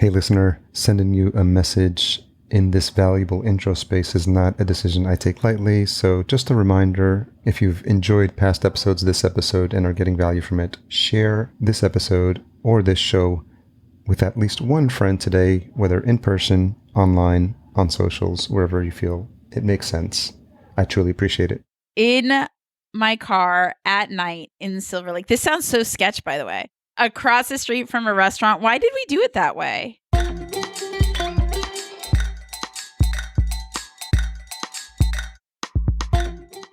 Hey listener, sending you a message in this valuable intro space is not a decision I take lightly, so just a reminder, if you've enjoyed past episodes, this episode, and are getting value from it, share this episode or this show with at least one friend today, whether in person, online, on socials, wherever you feel it makes sense. I truly appreciate it. In my car at night in Silver Lake. This sounds so sketch, by the way. Across the street from a restaurant. Why did we do it that way?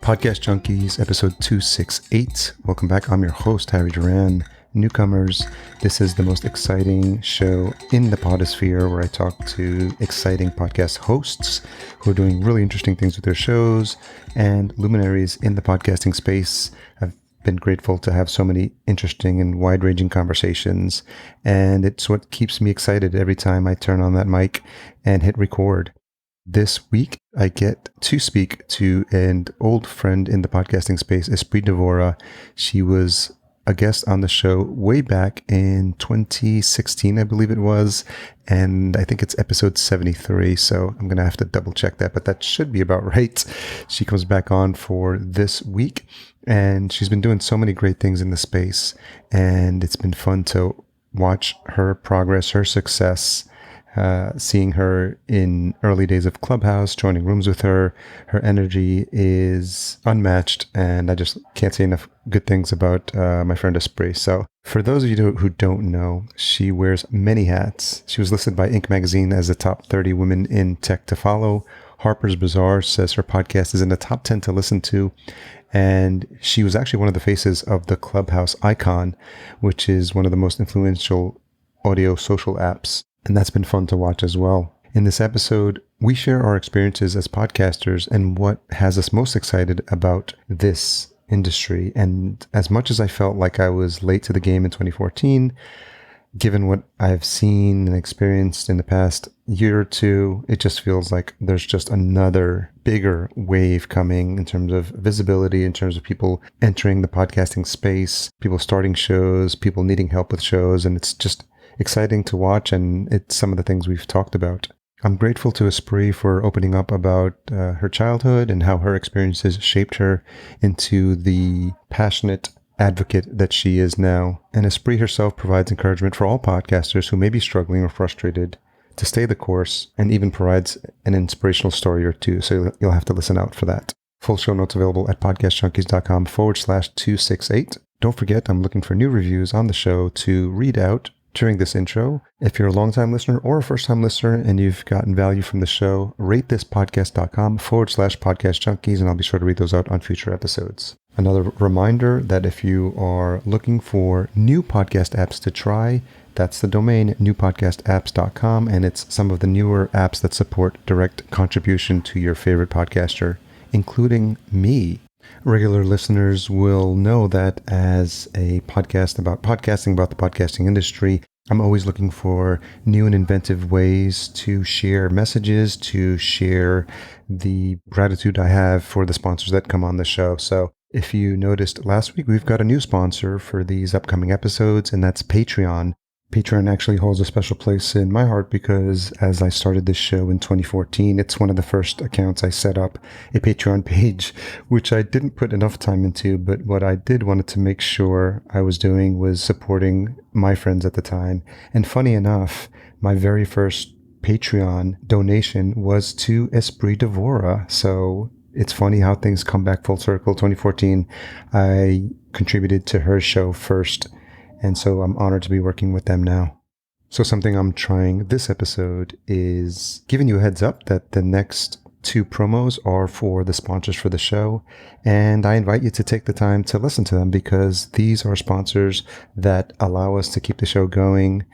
Podcast Junkies, episode 268. Welcome back. I'm your host, Harry Duran. Newcomers, this is the most exciting show in the podosphere where I talk to exciting podcast hosts who are doing really interesting things with their shows and luminaries in the podcasting space. I've been grateful to have so many interesting and wide-ranging conversations, and it's what keeps me excited every time I turn on that mic and hit record. This week, I get to speak to an old friend in the podcasting space, Espree Devora. She was a guest on the show way back in 2016, I believe it was, and I think it's episode 73, so I'm going to have to double check that, but that should be about right. She comes back on for this week, and she's been doing so many great things in the space, and it's been fun to watch her progress, her success, seeing her in early days of Clubhouse, joining rooms with her. Her energy is unmatched, and I just can't say enough good things about my friend Espree. So for those of you who don't know, she wears many hats. She was listed by Inc. magazine as the top 30 women in tech to follow. Harpers Bazaar says her podcast is in the top 10 to listen to. And she was actually one of the faces of the Clubhouse icon, which is one of the most influential audio social apps. And that's been fun to watch as well. In this episode, we share our experiences as podcasters and what has us most excited about this industry. And as much as I felt like I was late to the game in 2014, given what I've seen and experienced in the past year or two, it just feels like there's just another bigger wave coming in terms of visibility, in terms of people entering the podcasting space, people starting shows, people needing help with shows, and it's just exciting to watch, and it's some of the things we've talked about. I'm grateful to Espree for opening up about her childhood and how her experiences shaped her into the passionate advocate that she is now. And Espree herself provides encouragement for all podcasters who may be struggling or frustrated to stay the course, and even provides an inspirational story or two, so you'll have to listen out for that. Full show notes available at podcastjunkies.com/268. Don't forget, I'm looking for new reviews on the show to read out during this intro. If you're a long-time listener or a first-time listener and you've gotten value from the show, rate this podcast.com/podcast junkies, and I'll be sure to read those out on future episodes. Another reminder that if you are looking for new podcast apps to try, that's the domain newpodcastapps.com, and it's some of the newer apps that support direct contribution to your favorite podcaster, including me. Regular listeners will know that as a podcast about podcasting, about the podcasting industry, I'm always looking for new and inventive ways to share messages, to share the gratitude I have for the sponsors that come on the show. So if you noticed last week, we've got a new sponsor for these upcoming episodes, and that's Patreon. Patreon actually holds a special place in my heart because as I started this show in 2014, it's one of the first accounts I set up, a Patreon page, which I didn't put enough time into, but what I did wanted to make sure I was doing was supporting my friends at the time. And funny enough, my very first Patreon donation was to Espree Devora. So it's funny how things come back full circle. 2014, I contributed to her show first, and so I'm honored to be working with them now. So something I'm trying this episode is giving you a heads up that the next 2 promos are for the sponsors for the show, and I invite you to take the time to listen to them because these are sponsors that allow us to keep the show going,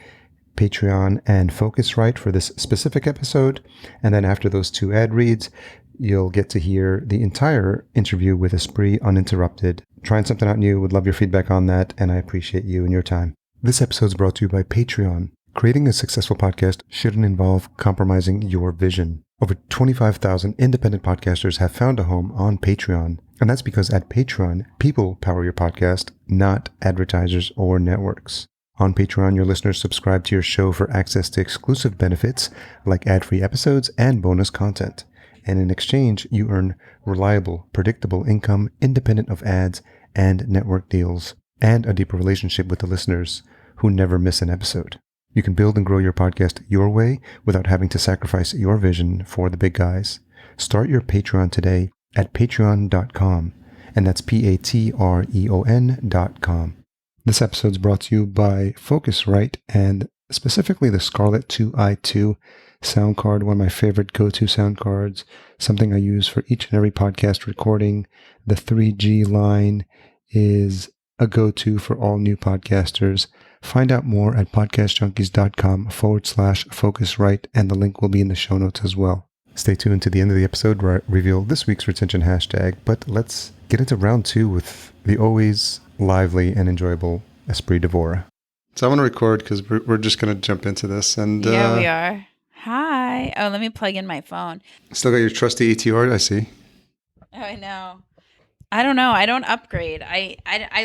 Patreon and Focusrite for this specific episode, and then after those 2 ad reads, you'll get to hear the entire interview with Espree uninterrupted. Trying something out new, would love your feedback on that, and I appreciate you and your time. This episode is brought to you by Patreon. Creating a successful podcast shouldn't involve compromising your vision. Over 25,000 independent podcasters have found a home on Patreon, and that's because at Patreon, people power your podcast, not advertisers or networks. On Patreon, your listeners subscribe to your show for access to exclusive benefits like ad-free episodes and bonus content. And in exchange, you earn reliable, predictable income independent of ads and network deals, and a deeper relationship with the listeners who never miss an episode. You can build and grow your podcast your way without having to sacrifice your vision for the big guys. Start your Patreon today at patreon.com, and that's patreon.com. This episode is brought to you by Focusrite and specifically the Scarlett 2i2 sound card, one of my favorite go-to sound cards, something I use for each and every podcast recording. The 3G line is a go-to for all new podcasters. Find out more at podcastjunkies.com/Focusrite, and the link will be in the show notes as well. Stay tuned to the end of the episode where I reveal this week's retention hashtag, but let's get into round 2 with the always lively and enjoyable Espree Devora. So I want to record because we're just going to jump into this. And yeah, we are. Hi. Oh, let me plug in my phone. Still got your trusty ATR, I see. Oh, I know. I don't know. I don't upgrade. I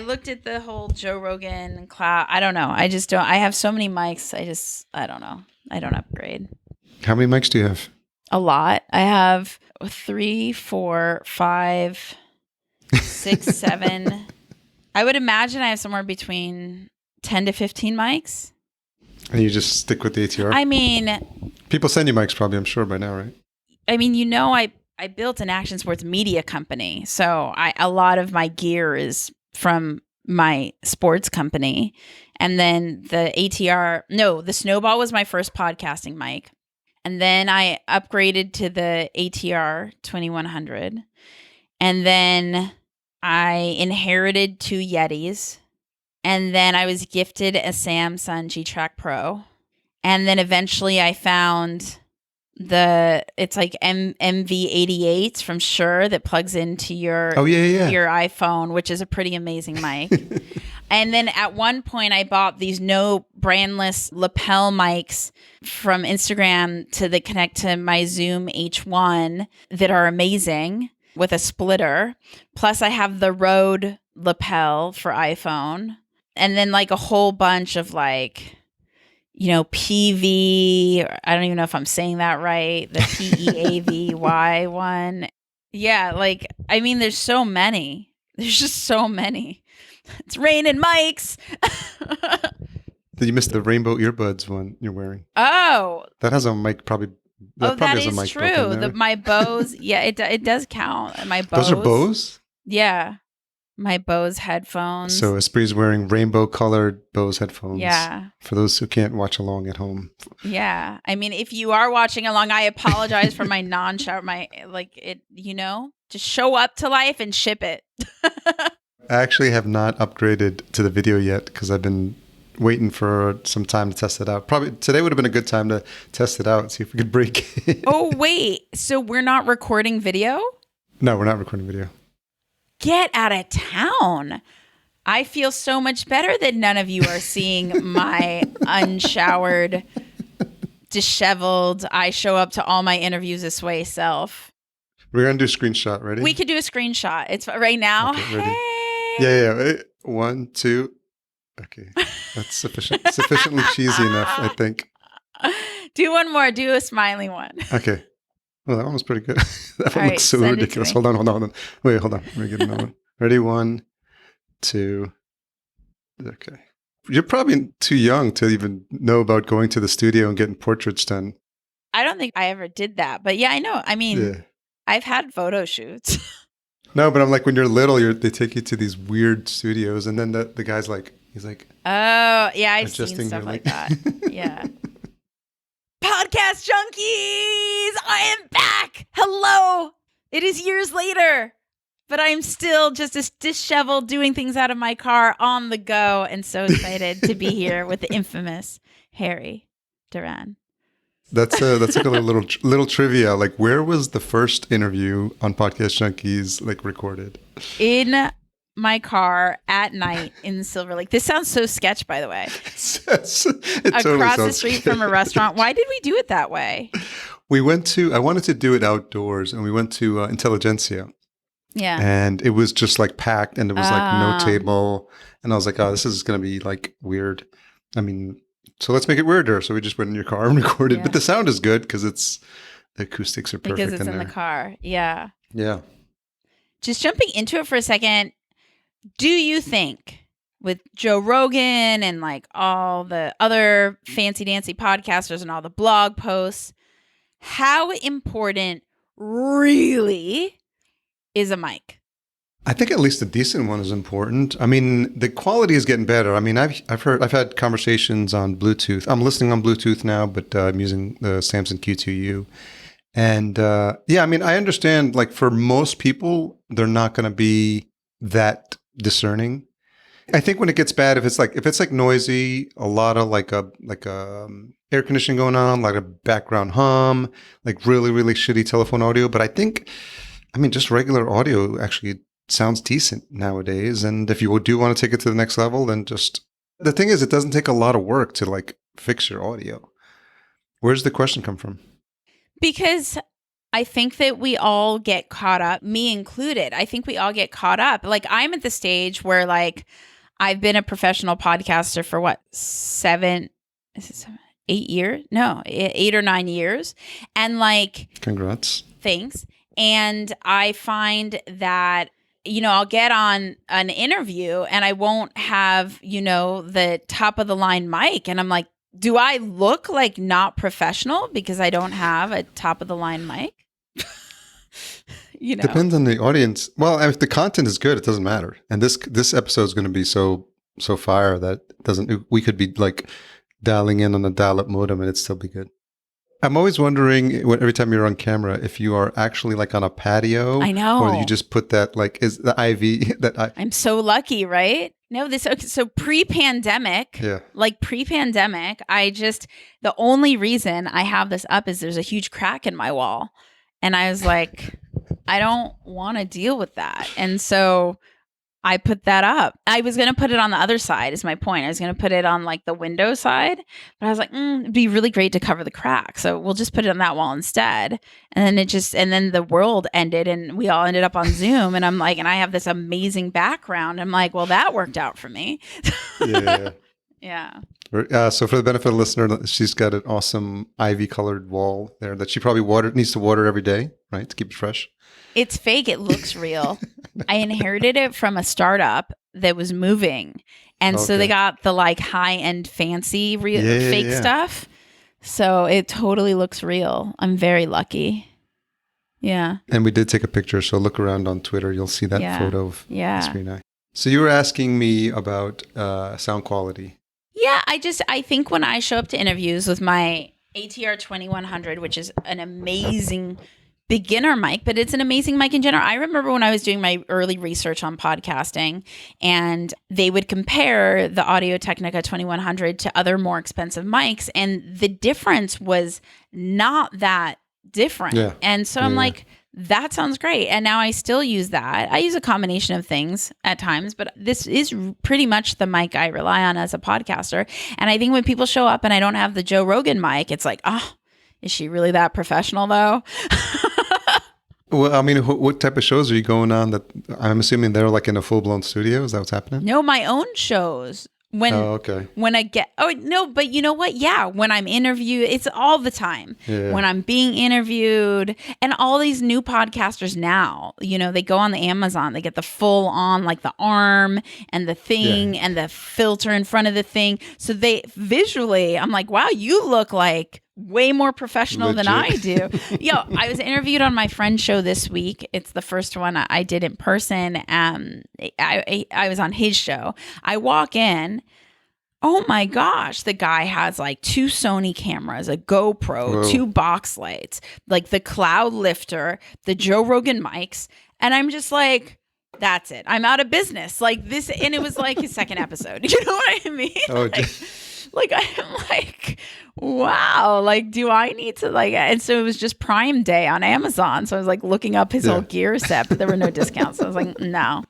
looked at the whole Joe Rogan cloud. I don't know. I just don't. I have so many mics. I don't know. I don't upgrade. How many mics do you have? A lot. I have 3, 4, 5, 6, 7. I would imagine I have somewhere between 10 to 15 mics. And you just stick with the ATR? I mean, people send you mics probably, I'm sure, by now, right? I mean, I built an action sports media company. So a lot of my gear is from my sports company. And then the Snowball was my first podcasting mic. And then I upgraded to the ATR 2100. And then I inherited 2 Yetis. And then I was gifted a Samsung G-Track Pro. And then eventually I found it's like MV88 from Shure that plugs into your your iPhone, which is a pretty amazing mic. And then at one point I bought these brandless lapel mics from Instagram that connect to my Zoom H1 that are amazing with a splitter. Plus I have the Rode lapel for iPhone. And then like a whole bunch of like, PV, I don't even know if I'm saying that right. The PEAVY one. Yeah, there's so many. There's just so many. It's raining mics. Did you miss the rainbow earbuds one you're wearing? Oh. That has a mic probably. That is a mic true. My Bose, yeah, it does count. My Bose. Those are Bose? Yeah. My Bose headphones. So Espree's wearing rainbow-colored Bose headphones. Yeah. For those who can't watch along at home. Yeah. I mean, if you are watching along, I apologize for my non-shower. Just show up to life and ship it. I actually have not upgraded to the video yet because I've been waiting for some time to test it out. Probably today would have been a good time to test it out and see if we could break it. Oh, wait. So we're not recording video? No, we're not recording video. Get out of town. I feel so much better that none of you are seeing my unshowered, disheveled, I show up to all my interviews this way self. We're going to do a screenshot. Ready? We could do a screenshot. It's right now. Okay, ready? Hey. Yeah. 1, 2. Okay. That's sufficiently cheesy enough, I think. Do one more. Do a smiley one. Okay. Well, that one was pretty good. That one All looks so ridiculous. Hold on. Wait, hold on. Let me get another one. Ready? 1, 2. Okay. You're probably too young to even know about going to the studio and getting portraits done. I don't think I ever did that. But yeah, I know. I mean, I've had photo shoots. No, but I'm like, when you're little, they take you to these weird studios. And then the guy's like, he's like, oh, yeah, I've seen stuff like that. Yeah. Podcast Junkies! I am back! Hello! It is years later, but I'm still just as disheveled doing things out of my car on the go and so excited to be here with the infamous Harry Duran. That's like a little trivia. Like, where was the first interview on Podcast Junkies recorded? In my car at night in Silver Lake. This sounds so sketch, by the way. Across the street from a restaurant. Why did we do it that way? I wanted to do it outdoors, and we went to Intelligentsia. Yeah. And it was just packed, and there was no table. And I was like, oh, this is going to be weird. I mean, so let's make it weirder. So we just went in your car and recorded, Yeah. but the sound is good because the acoustics are perfect Because it's in there. the car. Yeah. Yeah. Just jumping into it for a second, do you think with Joe Rogan and like all the other fancy dancy podcasters and all the blog posts, how important really is a mic? I think at least a decent one is important. I mean, the quality is getting better. I mean, I've had conversations on Bluetooth. I'm listening on Bluetooth now, but I'm using the Samsung Q2U. And yeah, I mean, I understand. Like for most people, they're not going to be that discerning. I think when it gets bad, if it's like noisy, a lot of like a air conditioning going on, like a background hum, like really really shitty telephone audio. But I mean, just regular audio actually sounds decent nowadays. And if you do want to take it to the next level, then just the thing is, it doesn't take a lot of work to like fix your audio. Where's the question come from? Because I think that we all get caught up, me included. I think we all get caught up. Like I'm at the stage where like I've been a professional podcaster for what, 8 years? No, 8 or 9 years. And like, Congrats. Thanks. And I find that, I'll get on an interview and I won't have, the top of the line mic. And I'm like, do I look like not professional because I don't have a top of the line mic? Depends on the audience. Well, if the content is good, it doesn't matter. And this episode is going to be so fire that we could be like dialing in on a dial-up modem and it'd still be good. I'm always wondering every time you're on camera if you are actually like on a patio. I know. Or you just put that like is the IV that I'm so lucky, right? No, so pre-pandemic, the only reason I have this up is there's a huge crack in my wall. And I was like, I don't want to deal with that. And so I put that up. I was going to put it on the other side is my point. I was going to put it on like the window side, but I was like, it'd be really great to cover the crack. So we'll just put it on that wall instead. And then the world ended and we all ended up on Zoom. And I'm like, and I have this amazing background. I'm like, well, that worked out for me. Yeah. Yeah. So for the benefit of the listener, she's got an awesome ivy colored wall there that she probably needs to water every day, right? To keep it fresh. It's fake. It looks real. I inherited it from a startup that was moving. And so they got the like high-end fancy fake stuff. So it totally looks real. I'm very lucky. Yeah. And we did take a picture. So look around on Twitter. You'll see that photo of Espree and I. So you were asking me about sound quality. Yeah. I think when I show up to interviews with my ATR 2100, which is an amazing beginner mic, but it's an amazing mic in general. I remember when I was doing my early research on podcasting and they would compare the Audio-Technica 2100 to other more expensive mics and the difference was not that different. Yeah. And so I'm like, that sounds great. And now I still use that. I use a combination of things at times, but this is pretty much the mic I rely on as a podcaster. And I think when people show up and I don't have the Joe Rogan mic, it's like, is she really that professional though? Well, I mean, what type of shows are you going on that I'm assuming they're like in a full-blown studio? Is that what's happening? No, my own shows. When I get, but you know what? Yeah. When I'm interviewed, it's all the time. Yeah. When I'm being interviewed and all these new podcasters now, they go on the Amazon, they get the full on, like the arm and the thing and the filter in front of the thing. So they visually, I'm like, wow, you look like way more professional than I do. I was interviewed on my friend's show this week. It's the first one I did in person. I was on his show. I walk in. Oh my gosh, the guy has like 2 Sony cameras, a GoPro, 2 box lights, like the cloud lifter, the Joe Rogan mics. And I'm just like, that's it. I'm out of business. Like this. And it was like his second episode. You know what I mean? Oh, like I'm like, wow, like do I need to like, and so it was just Prime Day on Amazon. So I was like looking up his whole gear set, but there were no discounts. So I was like, no.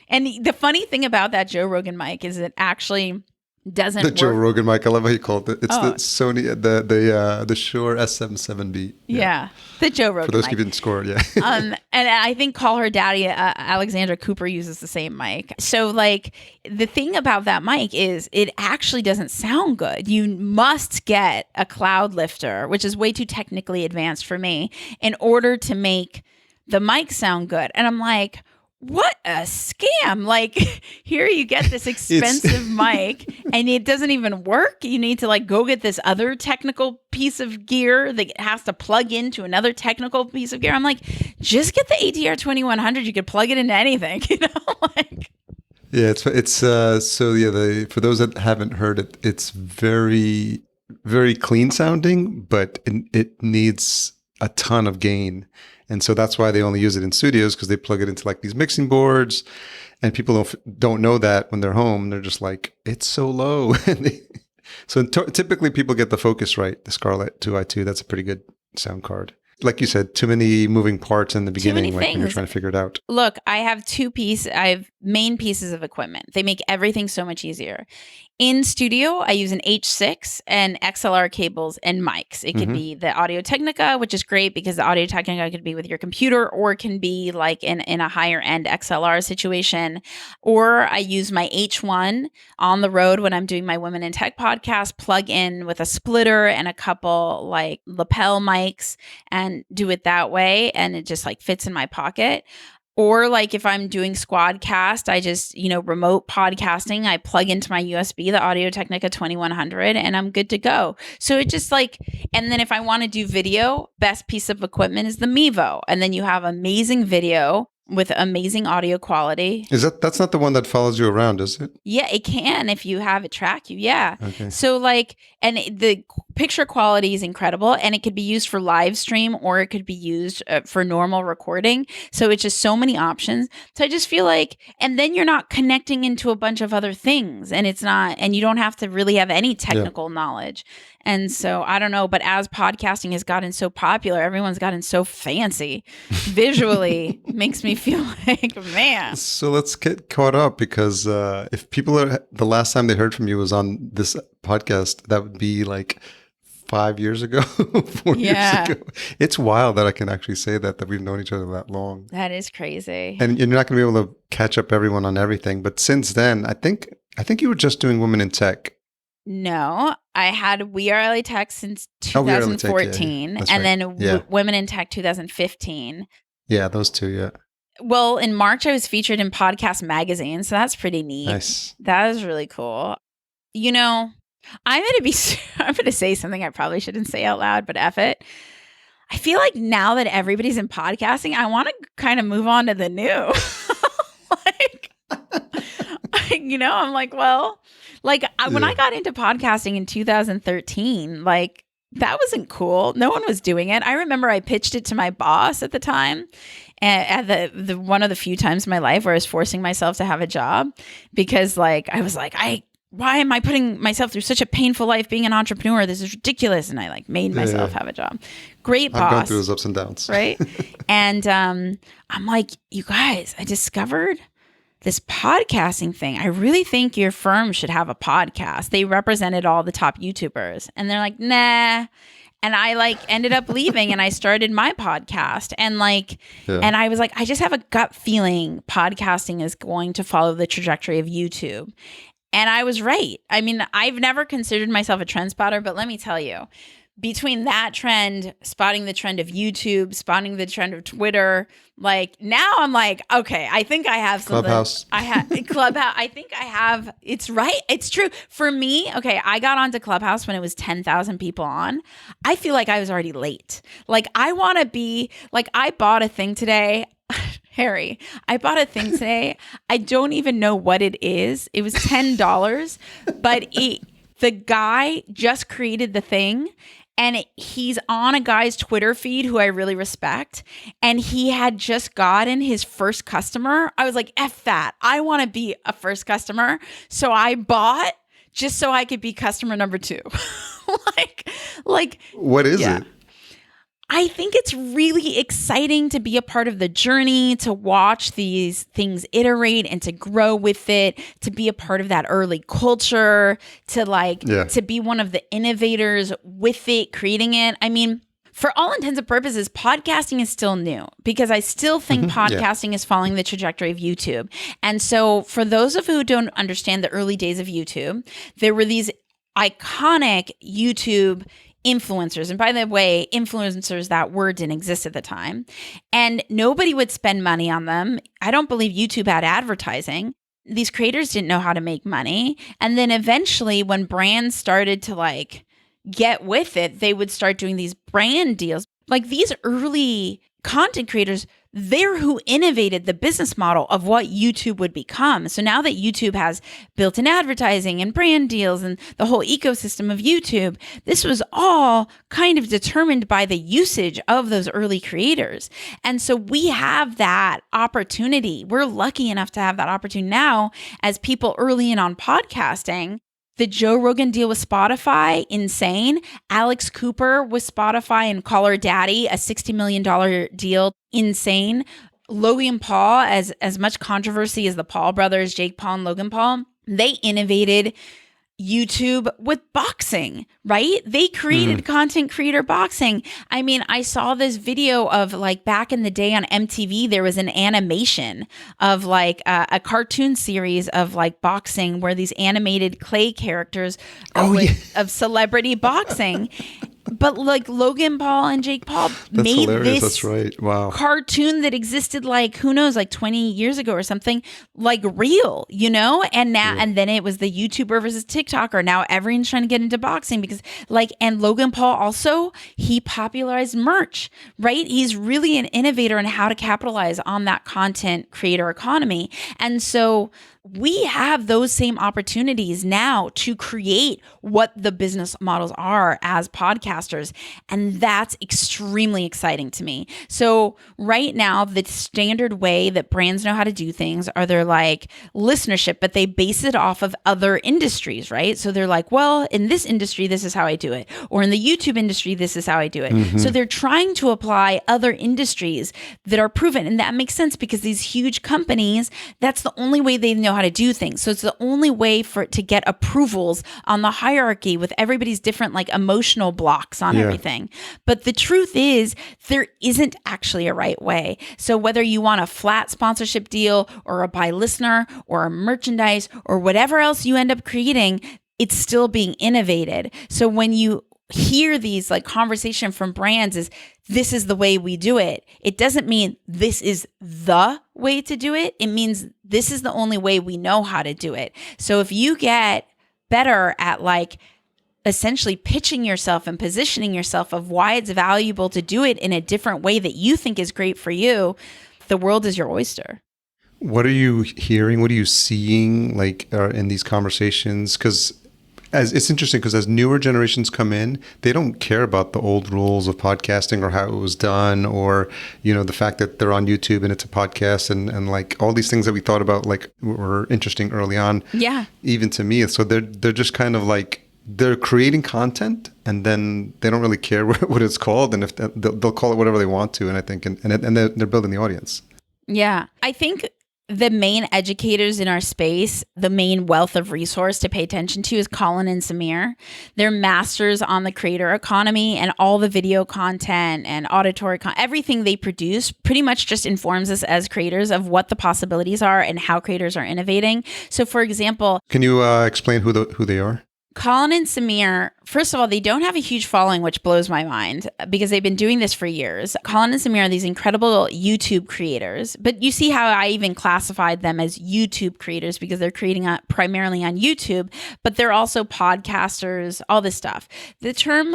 And the funny thing about that Joe Rogan mic is it actually, doesn't The work. Joe Rogan mic. I love how you called it. It's Oh. the Sony, the Shure SM7B. Yeah. The Joe Rogan For those mic. who didn't score, yeah. And I think Call Her Daddy, Alexandra Cooper uses the same mic. So like the thing about that mic is it actually doesn't sound good. You must get a cloud lifter, which is way too technically advanced for me, in order to make the mic sound good. And I'm like, what a scam. Like here you get this expensive mic and it doesn't even work. You need to like go get this other technical piece of gear that has to plug into another technical piece of gear. I'm like, just get the ATR 2100. You could plug it into anything, you know? Like, Yeah, for those that haven't heard it, it's very, very clean sounding, but it needs a ton of gain. And so that's why they only use it in studios, because they plug it into like these mixing boards, and people don't know that when they're home. They're just like, it's so low. So typically people get the Focusrite, the Scarlett 2i2. That's a pretty good sound card. Like you said, too many moving parts in the beginning, like when you're trying to figure it out. Look, I have main pieces of equipment. They make everything so much easier. In studio, I use an H6 and XLR cables and mics. It could be the Audio Technica, which is great because the Audio Technica could be with your computer, or it can be like in a higher end XLR situation. Or I use my H1 on the road when I'm doing my Women in Tech podcast, plug in with a splitter and a couple like lapel mics and do it that way. And it just like fits in my pocket. Or like if I'm doing Squadcast, I just, remote podcasting, I plug into my USB, the Audio Technica 2100, and I'm good to go. So it just like, and then if I want to do video, best piece of equipment is the Mevo. And then you have amazing video with amazing audio quality. That's not the one that follows you around, is it? Yeah, it can if you have it track you. Yeah. Okay. So like, and the picture quality is incredible, and it could be used for live stream, or it could be used for normal recording. So it's just so many options. So I just feel like, and then you're not connecting into a bunch of other things, and and you don't have to really have any technical knowledge. And so I don't know, but as podcasting has gotten so popular, everyone's gotten so fancy visually, makes me feel like, man. So let's get caught up, because if the last time they heard from you was on this podcast, that would be like 5 years ago, 4 years ago. It's wild that I can actually say that we've known each other that long. That is crazy. And you're not going to be able to catch up everyone on everything. But since then, I think you were just doing Women in Tech. No, I had We Are LA Tech since 2014, and then Women in Tech 2015. Yeah, those two, yeah. Well, in March, I was featured in Podcast Magazine, so that's pretty neat. Nice. That is really cool. I'm going to say something I probably shouldn't say out loud, but F it. I feel like now that everybody's in podcasting, I want to kind of move on to the new. I'm like, well, like when I got into podcasting in 2013, like that wasn't cool. No one was doing it. I remember I pitched it to my boss at the time, and at the one of the few times in my life where I was forcing myself to have a job, because like I was like, why am I putting myself through such a painful life being an entrepreneur? This is ridiculous. And I like made myself have a job. Great boss. I've gone through those ups and downs. Right. And I'm like, you guys, I discovered this podcasting thing. I really think your firm should have a podcast. They represented all the top YouTubers. And they're like, nah. And I like ended up leaving, and I started my podcast, and and I was like, I just have a gut feeling podcasting is going to follow the trajectory of YouTube. And I was right. I mean, I've never considered myself a trend spotter, but let me tell you, between that trend, spotting the trend of YouTube, spotting the trend of Twitter, like now I'm like, okay, I think I have something. Clubhouse. Clubhouse. I think I have. It's right. It's true. For me, okay, I got onto Clubhouse when it was 10,000 people on. I feel like I was already late. Like I want to be, like I bought a thing today. Harry, I bought a thing today. I don't even know what it is. It was $10, but the guy just created the thing, and he's on a guy's Twitter feed who I really respect, and he had just gotten his first customer. I was like, F that. I want to be a first customer. So I bought just so I could be customer number 2. like what is it? I I think it's really exciting to be a part of the journey, to watch these things iterate and to grow with it, to be a part of that early culture, to be one of the innovators with it, creating it. I mean, for all intents and purposes, podcasting is still new because I still think podcasting is following the trajectory of YouTube. And so for those of you who don't understand the early days of YouTube, there were these iconic YouTube influencers. And by the way, influencers, that word didn't exist at the time. And nobody would spend money on them. I don't believe YouTube had advertising. These creators didn't know how to make money. And then eventually when brands started to get with it, they would start doing these brand deals. Like these early content creators, they're who innovated the business model of what YouTube would become. So now that YouTube has built-in advertising and brand deals and the whole ecosystem of YouTube, this was all kind of determined by the usage of those early creators. And so we have that opportunity. We're lucky enough to have that opportunity now as people early in on podcasting. The Joe Rogan deal with Spotify, insane. Alex Cooper with Spotify and Call Her Daddy, a $60 million deal, insane. Logan Paul, as much controversy as the Paul brothers, Jake Paul and Logan Paul, they innovated YouTube with boxing, right? They created content creator boxing. I mean, I saw this video of back in the day on MTV, there was an animation of a cartoon series of boxing where these animated clay characters of celebrity boxing. But Logan Paul and Jake Paul made hilarious. this That's right. Wow. cartoon that existed who knows 20 years ago or something, real, and now and then it was the YouTuber versus TikToker. Now everyone's trying to get into boxing because and Logan Paul also, he popularized merch, right? He's really an innovator in how to capitalize on that content creator economy. And so we have those same opportunities now to create what the business models are as podcasters. And that's extremely exciting to me. So right now, the standard way that brands know how to do things are they're listenership, but they base it off of other industries, right? So they're well, in this industry, this is how I do it. Or in the YouTube industry, this is how I do it. So they're trying to apply other industries that are proven. And that makes sense because these huge companies, that's the only way they know how to do things. So it's the only way for it to get approvals on the hierarchy with everybody's different emotional blocks on everything. But the truth is there isn't actually a right way. So whether you want a flat sponsorship deal or a by listener or a merchandise or whatever else you end up creating, it's still being innovated. So when you hear these conversation from brands is this is the way we do it, it doesn't mean this is the way to do it. It means this is the only way we know how to do it. So if you get better at essentially pitching yourself and positioning yourself of why it's valuable to do it in a different way that you think is great for you, the world is your oyster. What are you hearing? What are you seeing in these conversations? Because it's interesting because as newer generations come in, they don't care about the old rules of podcasting or how it was done or, the fact that they're on YouTube and it's a podcast and all these things that we thought about were interesting early on. Yeah. Even to me. So they're just kind of they're creating content and then they don't really care what it's called. And if they'll call it whatever they want to. And I think, and they're building the audience. Yeah. I think the main educators in our space, the main wealth of resource to pay attention to is Colin and Samir. They're masters on the creator economy and all the video content and auditory everything they produce pretty much just informs us as creators of what the possibilities are and how creators are innovating. So for example, can you explain who they are? Colin and Samir, first of all, they don't have a huge following, which blows my mind because they've been doing this for years. Colin and Samir are these incredible YouTube creators, but you see how I even classified them as YouTube creators because they're creating primarily on YouTube, but they're also podcasters, all this stuff. The term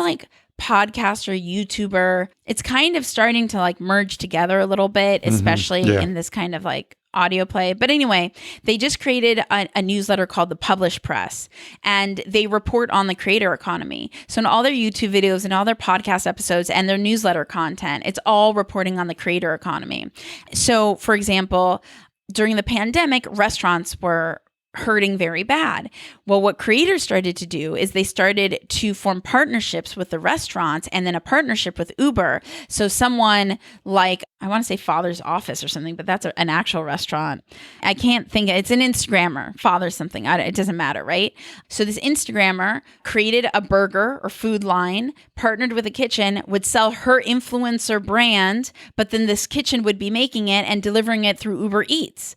podcaster, YouTuber, it's kind of starting to merge together a little bit, especially in this kind of audio play. But anyway, they just created a newsletter called The Publish Press, and they report on the creator economy. So in all their YouTube videos and all their podcast episodes and their newsletter content, it's all reporting on the creator economy. So for example, during the pandemic, restaurants were hurting very bad. Well, what creators started to do is they started to form partnerships with the restaurants and then a partnership with Uber. So someone like, I want to say Father's Office or something, but that's an actual restaurant. I can't think, it's an Instagrammer, Father something, it doesn't matter, right? So this Instagrammer created a burger or food line, partnered with a kitchen, would sell her influencer brand, but then this kitchen would be making it and delivering it through Uber Eats.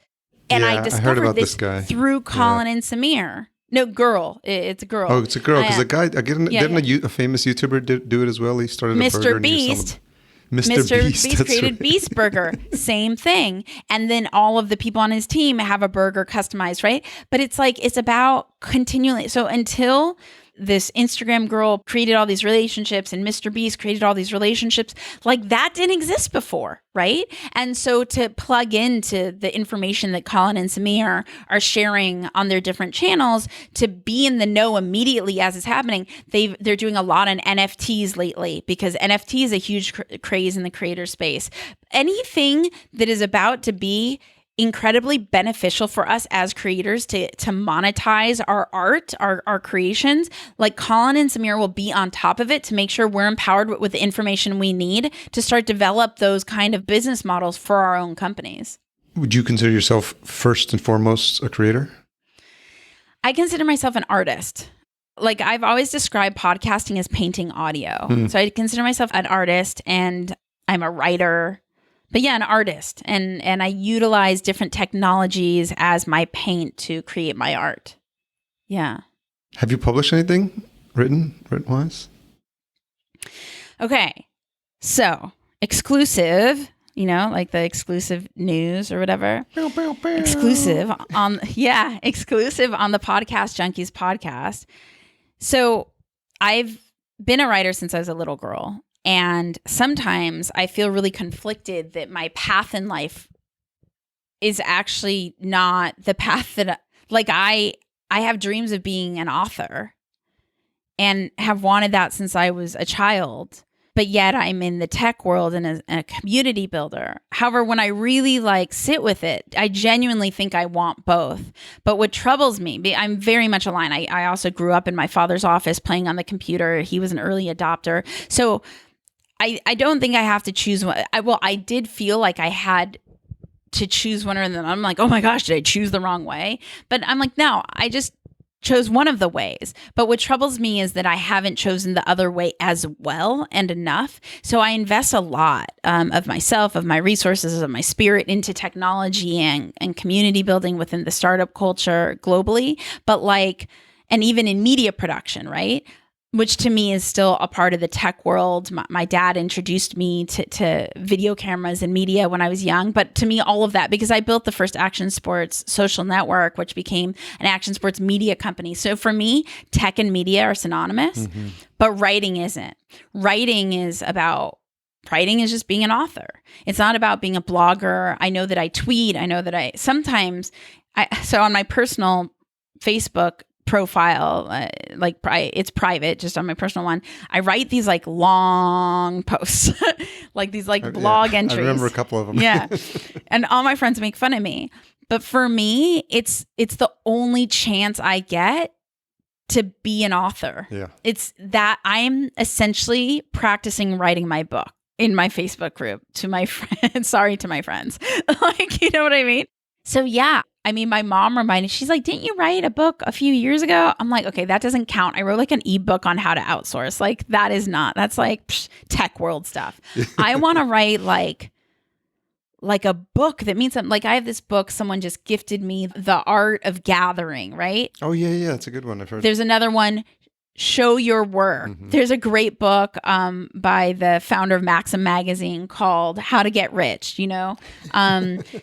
And I discovered this guy through Colin and Samir. No, girl. It's a girl. Oh, it's a girl. Because a guy, didn't a famous YouTuber do it as well? He started a burger. Mr. Beast. Mr. Beast created Beast Burger. Same thing. And then all of the people on his team have a burger customized, right? But it's like, it's about continually. So until this Instagram girl created all these relationships and Mr. Beast created all these relationships, like that didn't exist before, right? And so to plug into the information that Colin and Samir are sharing on their different channels, to be in the know immediately as it's happening, they're doing a lot on NFTs lately because NFT is a huge craze in the creator space. Anything that is about to be incredibly beneficial for us as creators to monetize our art, our creations, like Colin and Samir will be on top of it to make sure we're empowered with the information we need to start develop those kind of business models for our own companies. Would you consider yourself first and foremost a creator? I consider myself an artist. Like I've always described podcasting as painting audio. So I consider myself an artist and I'm a writer. But yeah, an artist. And I utilize different technologies as my paint to create my art. Yeah. Have you published anything written-wise? Okay. So, exclusive, like the exclusive news or whatever. Exclusive on the Podcast Junkies podcast. So, I've been a writer since I was a little girl. And sometimes I feel really conflicted that my path in life is actually not the path that, I have dreams of being an author and have wanted that since I was a child. But yet I'm in the tech world and a community builder. However, when I really sit with it, I genuinely think I want both. But what troubles me, I'm very much aligned. I also grew up in my father's office playing on the computer. He was an early adopter. So I don't think I have to choose one. I did feel like I had to choose one, and then I'm like, oh my gosh, did I choose the wrong way? But I'm like, no, I just chose one of the ways. But what troubles me is that I haven't chosen the other way as well and enough. So I invest a lot of myself, of my resources, of my spirit into technology and community building within the startup culture globally. But and even in media production, right? Which to me is still a part of the tech world. My dad introduced me to video cameras and media when I was young. But to me, all of that, because I built the first action sports social network, which became an action sports media company. So for me, tech and media are synonymous, but writing isn't. Writing is just being an author. It's not about being a blogger. I know that I tweet. I know that so on my personal Facebook profile, it's private, just on my personal one, I write these long posts, these blog entries. I remember a couple of them. Yeah. And all my friends make fun of me. But for me, it's the only chance I get to be an author. Yeah. It's that I'm essentially practicing writing my book in my Facebook group to my friends. Sorry to my friends. You know what I mean? So yeah, my mom reminded, she's like, didn't you write a book a few years ago? I'm like, okay, that doesn't count. I wrote an ebook on how to outsource. That is not, that's tech world stuff. I want to write a book that means something. I have this book, someone just gifted me, The Art of Gathering, right? Oh yeah. That's a good one. I've heard. There's another one, Show Your Work. There's a great book by the founder of Maxim magazine called How to Get Rich,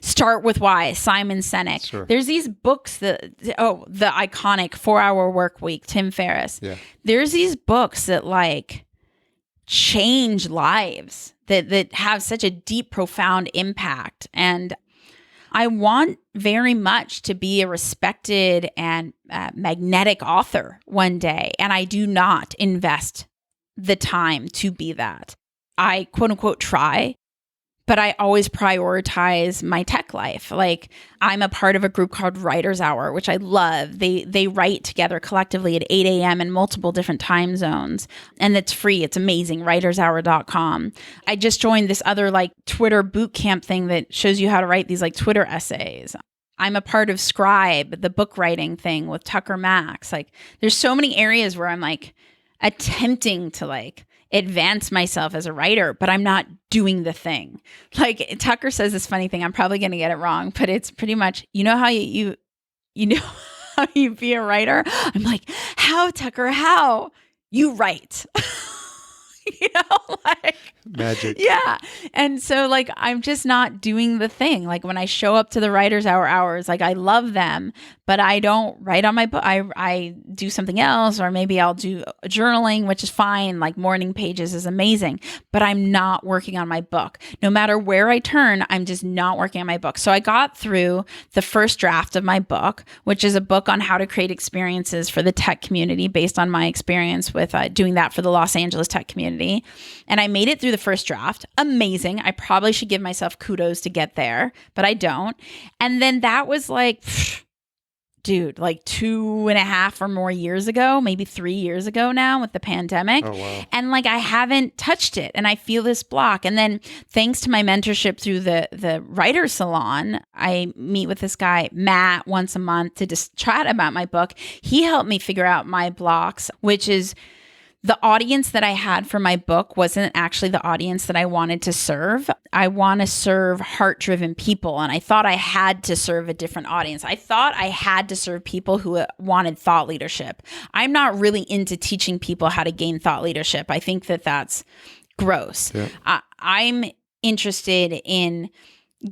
Start with Why, Simon Sinek. Sure. There's these books the iconic 4-Hour Work Week, Tim Ferriss. Yeah. There's these books that change lives, that have such a deep, profound impact. And I want very much to be a respected and magnetic author one day. And I do not invest the time to be that. I quote unquote try, but I always prioritize my tech life. Like I'm a part of a group called Writers Hour, which I love. They write together collectively at 8 a.m. in multiple different time zones. And it's free. It's amazing. writershour.com. I just joined this other like Twitter boot camp thing that shows you how to write these like Twitter essays. I'm a part of Scribe, the book writing thing with Tucker Max. Like there's so many areas where I'm like attempting to like advance myself as a writer, but I'm not doing the thing. Like Tucker says this funny thing, I'm probably going to get it wrong, but it's pretty much, you know how you know how you be a writer? I'm like, how, Tucker, how? You write. You know, like magic. Yeah. And so like, I'm just not doing the thing. Like when I show up to the Writers Hour hours, like I love them, but I don't write on my book. I do something else, or maybe I'll do journaling, which is fine. Like morning pages is amazing, but I'm not working on my book. No matter where I turn, I'm just not working on my book. So I got through the first draft of my book, which is a book on how to create experiences for the tech community based on my experience with doing that for the Los Angeles tech community. And I made it through the first draft. Amazing. I probably should give myself kudos to get there, but I don't. And then that was like, dude, like 2.5 or more years ago, maybe 3 years ago now with the pandemic. Oh, wow. And like, I haven't touched it and I feel this block. And then thanks to my mentorship through the writer salon, I meet with this guy, Matt, once a month to just chat about my book. He helped me figure out my blocks, which is the audience that I had for my book wasn't actually the audience that I wanted to serve. I want to serve heart-driven people. And I thought I had to serve a different audience. I thought I had to serve people who wanted thought leadership. I'm not really into teaching people how to gain thought leadership. I think that that's gross. Yeah. I'm interested in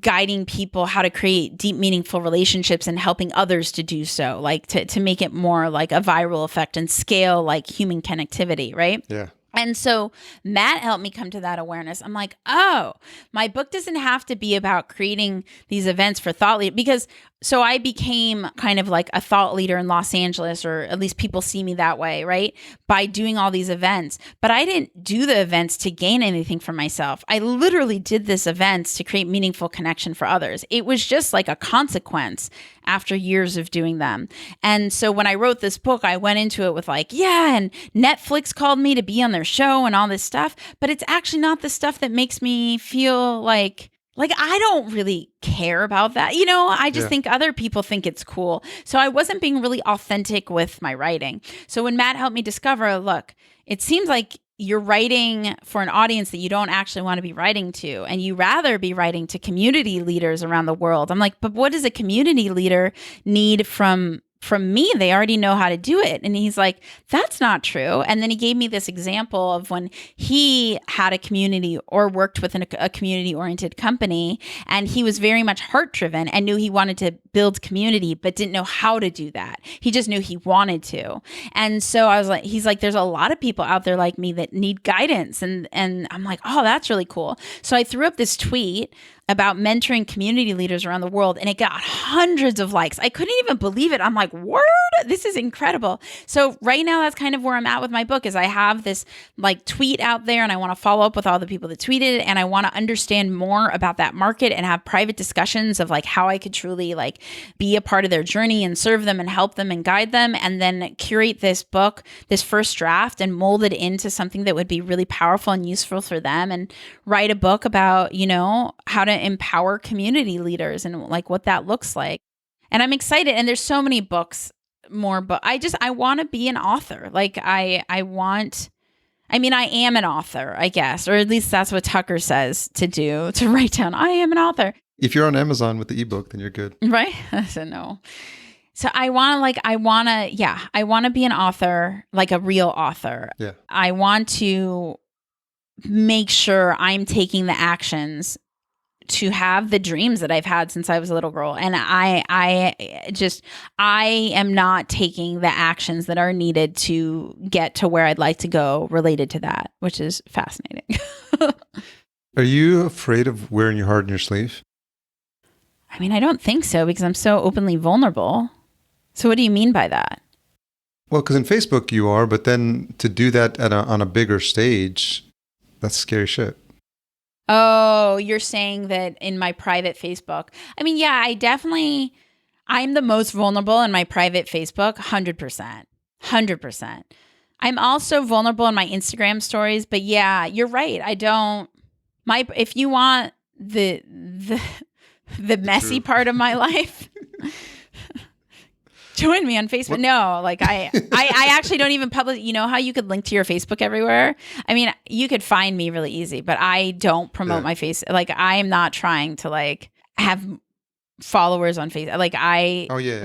guiding people how to create deep, meaningful relationships and helping others to do so, like to make it more like a viral effect and scale like human connectivity, right? Yeah. And so Matt helped me come to that awareness. I'm like, oh, my book doesn't have to be about creating these events for thought leaders, because so I became kind of like a thought leader in Los Angeles, or at least people see me that way, right? By doing all these events. But I didn't do the events to gain anything for myself. I literally did this events to create meaningful connection for others. It was just like a consequence after years of doing them. And so when I wrote this book, I went into it with like, yeah, and Netflix called me to be on their show and all this stuff, but it's actually not the stuff that makes me feel like I don't really care about that. You know, I just think other people think it's cool. So I wasn't being really authentic with my writing. So when Matt helped me discover, look, it seems like you're writing for an audience that you don't actually want to be writing to, and you rather be writing to community leaders around the world. I'm like, but what does a community leader need from me? They already know how to do it. And he's like, that's not true. And then he gave me this example of when he had a community or worked with a community-oriented company, and he was very much heart-driven and knew he wanted to build community, but didn't know how to do that. He just knew he wanted to. And so I was like, he's like, there's a lot of people out there like me that need guidance. And I'm like, oh, that's really cool. So I threw up this tweet about mentoring community leaders around the world, and it got hundreds of likes. I couldn't even believe it. I'm like, word, this is incredible. So right now, that's kind of where I'm at with my book, is I have this like tweet out there, and I want to follow up with all the people that tweeted, and I want to understand more about that market and have private discussions of like how I could truly like be a part of their journey and serve them and help them and guide them, and then curate this book, this first draft, and mold it into something that would be really powerful and useful for them, and write a book about, you know, how to empower community leaders and like what that looks like. And I'm excited. And there's so many books more, but I want to be an author. Like I am an author, I guess, or at least that's what Tucker says to do, to write down, I am an author. If you're on Amazon with the ebook, then you're good. Right? I said no. So I want to be an author, like a real author. Yeah. I want to make sure I'm taking the actions to have the dreams that I've had since I was a little girl. And I am not taking the actions that are needed to get to where I'd like to go related to that, which is fascinating. Are you afraid of wearing your heart on your sleeve? I mean, I don't think so, because I'm so openly vulnerable. So what do you mean by that? Well, because in Facebook you are, but then to do that on a bigger stage, that's scary shit. Oh, you're saying that in my private Facebook. I mean, yeah, I'm the most vulnerable in my private Facebook, 100%. 100%. I'm also vulnerable in my Instagram stories, but yeah, you're right. If you want the messy part of my life, join me on Facebook. What? No, like I actually don't even publish. You know how you could link to your Facebook everywhere? I mean, you could find me really easy, but I don't promote my face. Like I am not trying to like have followers on Facebook. Like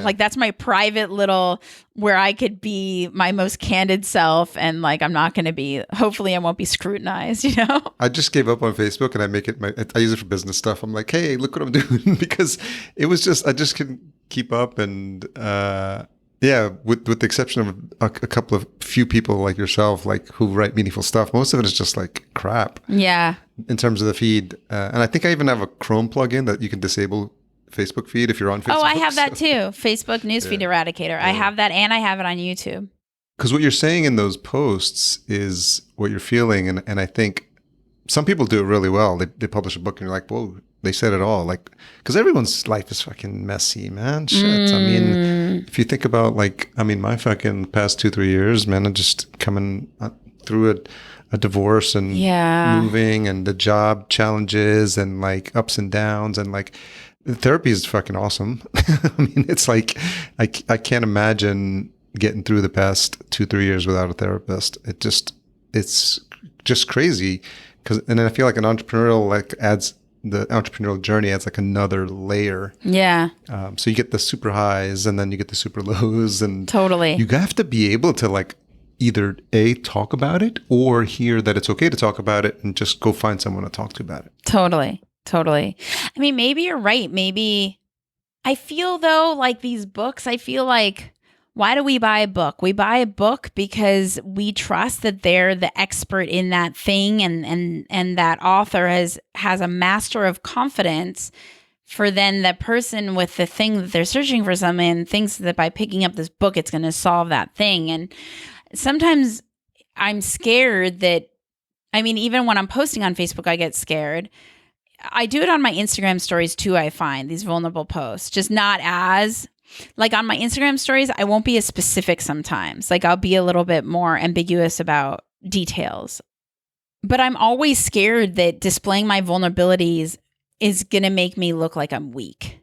like that's my private little where I could be my most candid self, and like I'm not going to be. Hopefully, I won't be scrutinized. You know. I just gave up on Facebook, and I make it I use it for business stuff. I'm like, hey, look what I'm doing, because it was just I just couldn't keep up, and with the exception of a couple of few people like yourself, like who write meaningful stuff, most of it is just like crap. Yeah. In terms of the feed, and I think I even have a Chrome plugin that you can disable Facebook feed if you're on Facebook. Oh, I have that too. Facebook newsfeed eradicator. Yeah. I have that, and I have it on YouTube. Because what you're saying in those posts is what you're feeling, and I think some people do it really well. They publish a book, and you're like, whoa, they said it all. Like, because everyone's life is fucking messy, man. Shit. I mean, if you think about like, I mean, my fucking past 2-3 years, man, I'm just coming through a divorce and moving, and the job challenges, and like ups and downs, and like. Therapy is fucking awesome. I mean, it's like, I can't imagine getting through the past 2-3 years without a therapist. It's just crazy. And then I feel like the entrepreneurial journey adds like another layer. Yeah. So you get the super highs, and then you get the super lows, and totally. You have to be able to like either talk about it, or hear that it's okay to talk about it, and just go find someone to talk to about it. Totally. I mean, maybe you're right. Maybe I feel though, like these books, I feel like, why do we buy a book? We buy a book because we trust that they're the expert in that thing, and that author has a master of confidence for then the person with the thing that they're searching for something, thinks that by picking up this book, it's going to solve that thing. And sometimes I'm scared that, I mean, even when I'm posting on Facebook, I get scared. I do it on my Instagram stories too, I find, these vulnerable posts, just not as, like on my Instagram stories, I won't be as specific sometimes. Like I'll be a little bit more ambiguous about details. But I'm always scared that displaying my vulnerabilities is going to make me look like I'm weak.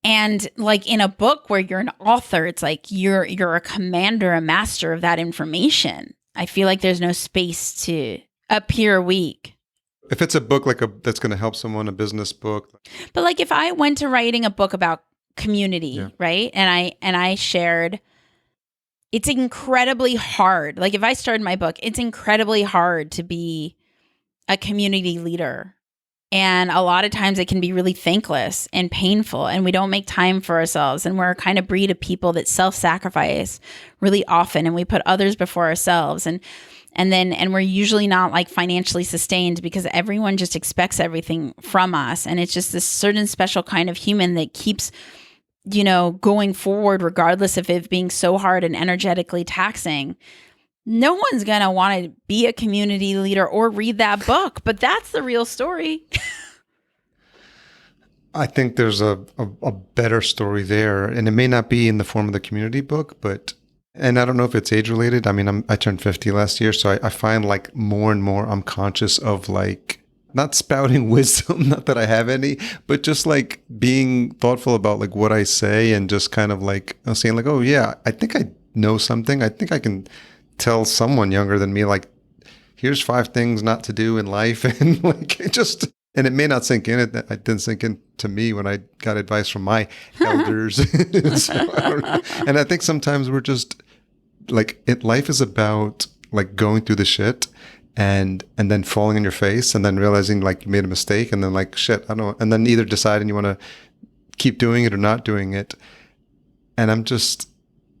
And like in a book where you're an author, it's like you're a commander, a master of that information. I feel like there's no space to appear weak. If it's a book like that's going to help someone, a business book. But like if I went to writing a book about community, right? And I shared, it's incredibly hard. Like if I started my book, it's incredibly hard to be a community leader. And a lot of times it can be really thankless and painful, and we don't make time for ourselves. And we're a kind of breed of people that self-sacrifice really often, and we put others before ourselves. And we're usually not like financially sustained because everyone just expects everything from us. And it's just this certain special kind of human that keeps, going forward regardless of it being so hard and energetically taxing. No one's going to want to be a community leader or read that book, but that's the real story. I think there's a better story there, and it may not be in the form of the community book, and I don't know if it's age related. I mean, I turned 50 last year, so I find like more and more I'm conscious of like not spouting wisdom, not that I have any, but just like being thoughtful about like what I say, and just kind of like saying like, oh yeah, I think I know something. I think I can tell someone younger than me, like, here's 5 things not to do in life, and like and it may not sink in. It didn't sink in to me when I got advice from my elders. And I think sometimes we're just like, life is about like going through the shit and then falling on your face, and then realizing like you made a mistake, and then like, shit, I don't know. And then either deciding you want to keep doing it or not doing it. And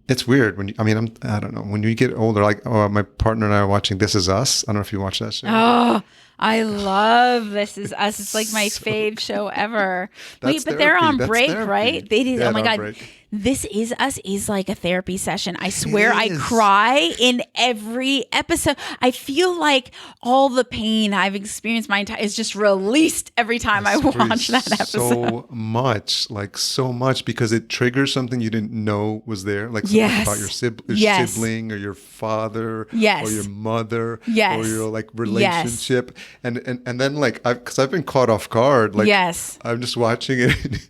it's weird when I don't know, when you get older, like, my partner and I are watching This Is Us. I don't know if you watch that show. Oh, I love This Is Us. It's like my fave show ever. Wait, but they're on break, right? They did. Oh my God. Break. This Is Us is like a therapy session. I swear I is. cry in every episode. I feel like all the pain I've experienced my entire is just released every time I watch that episode. So much, because it triggers something you didn't know was there, like something Yes. about your Yes. sibling or your father Yes. or your mother Yes. or your like relationship. And then like, because I've been caught off guard, like Yes. I'm just watching it.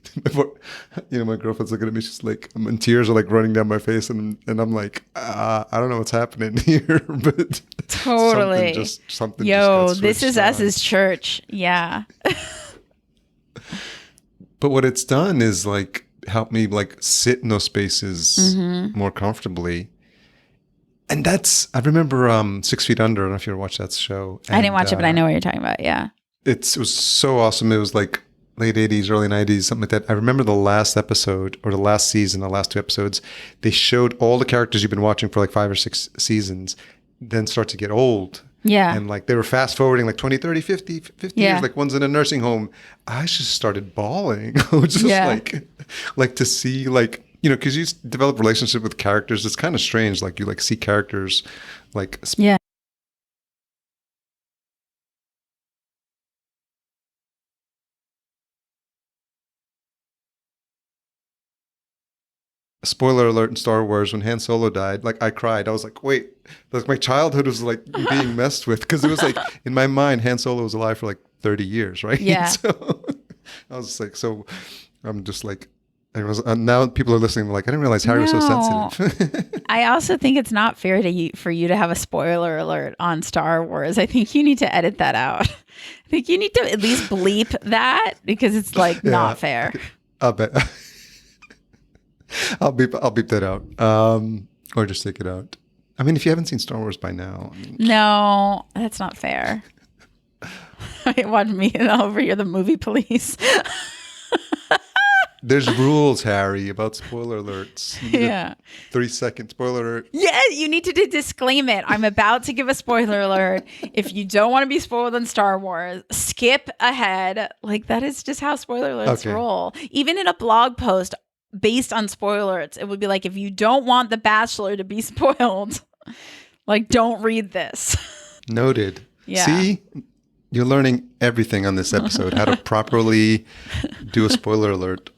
My girlfriend's looking at me, she's like, and tears are like running down my face, and I'm like, I don't know what's happening here, but Totally. something Yo, just got This Is switched Us on. is church. Yeah. But what it's done is like help me like sit in those spaces Mm-hmm. more comfortably. And I remember 6 Feet Under. I don't know if you ever watched that show. I didn't watch it, but I uh, know what you're talking about. Yeah. it was so awesome. It was like late 80s, early 90s, something like that. I remember the last episode or the last season, the last 2 episodes, they showed all the characters you've been watching for like 5 or 6 seasons then start to get old. Yeah. And like they were fast forwarding like 20, 30, 50 Yeah. years, like one's in a nursing home. I just started bawling. I was just Yeah. like to see like, because you develop relationship with characters. It's kind of strange. Like you like see characters like Yeah. spoiler alert in Star Wars, when Han Solo died, like I cried. I was like, wait, like my childhood was like being messed with, because it was like in my mind, Han Solo was alive for like 30 years, right? Yeah. So I was like, I'm just like, and now people are listening, like, I didn't realize Harry was so No. sensitive. I also think it's not fair for you to have a spoiler alert on Star Wars. I think you need to edit that out. I think you need to at least bleep that, because it's like not fair. I'll bet. I'll beep that out, or just take it out. I mean, if you haven't seen Star Wars by now, I mean, No, that's not fair. Watch me over here, the movie police. there's rules, Harry, about spoiler alerts. You need a Yeah. 3-second spoiler alert. Yeah, you need to disclaim it. I'm about to give a spoiler alert. If you don't want to be spoiled on Star Wars, skip ahead. Like, that is just how spoiler alerts roll. Even in a blog post based on spoiler alerts, it would be like, if you don't want The Bachelor to be spoiled, like, don't read this. Noted. Yeah. See? You're learning everything on this episode, how to properly do a spoiler alert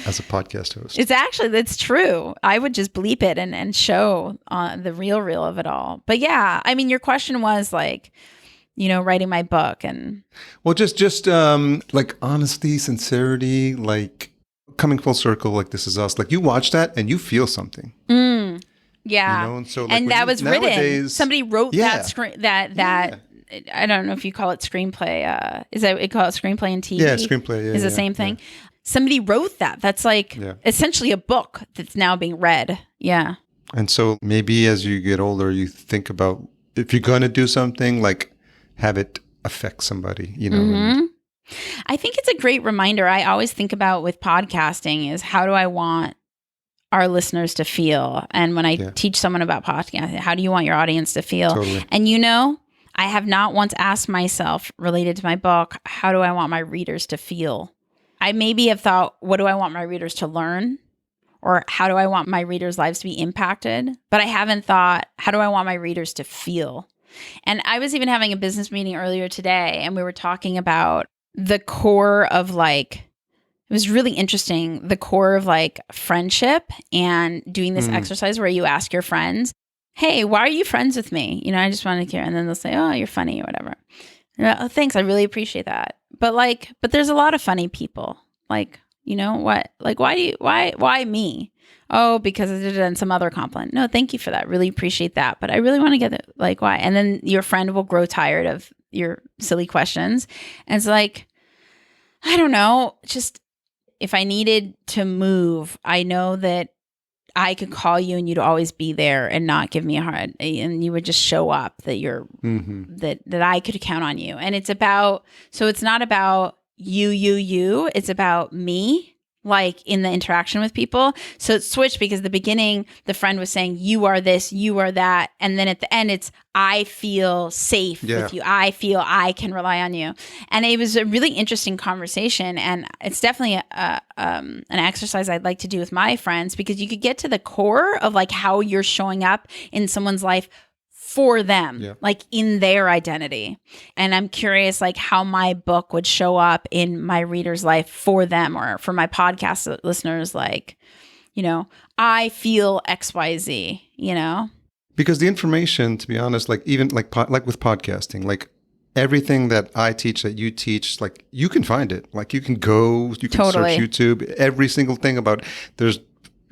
as a podcast host. That's true. I would just bleep it and show the real of it all. But yeah, I mean, your question was like, writing my book and. Well, just like honesty, sincerity, like coming full circle, like This Is Us. Like you watch that and you feel something. Yeah. And so like that was written. Somebody wrote Yeah. that I don't know if you call it screenplay. Is that we call it screenplay in TV? Yeah, screenplay. Yeah, is the same thing. Somebody wrote that. That's like essentially a book that's now being read. Yeah. And so maybe as you get older, you think about if you're going to do something, like have it affect somebody, and- I think it's a great reminder. I always think about with podcasting is how do I want our listeners to feel? And when I teach someone about podcasting, how do you want your audience to feel? Totally. And I have not once asked myself, related to my book, how do I want my readers to feel? I maybe have thought, what do I want my readers to learn? Or how do I want my readers' lives to be impacted? But I haven't thought, how do I want my readers to feel? And I was even having a business meeting earlier today, and we were talking about the core of like, it was really interesting, the core of like friendship and doing this exercise where you ask your friends, hey, why are you friends with me? I just want to hear. And then they'll say, oh, you're funny or whatever. Oh, thanks. I really appreciate that. But there's a lot of funny people. Like, what? Like, why me? Oh, because I did it in some other compliment. No, thank you for that. Really appreciate that. But I really want to get it. Like, why? And then your friend will grow tired of your silly questions. And it's like, I don't know. Just if I needed to move, I know that I could call you and you'd always be there and not give me a hard, and you would just show up, that you're, that I could count on you. And it's not about you, it's about me. like in the interaction with people. So it switched because at the beginning, the friend was saying, you are this, you are that. And then at the end, it's, I feel safe with you. I feel I can rely on you. And it was a really interesting conversation. And it's definitely an exercise I'd like to do with my friends, because you could get to the core of like how you're showing up in someone's life for them, like in their identity. And I'm curious like how my book would show up in my reader's life for them, or for my podcast listeners, like, you know, I feel XYZ, you know? Because the information, to be honest, like even like with podcasting, like everything that I teach, that you teach, like you can find it. Like you can search YouTube, every single thing about, there's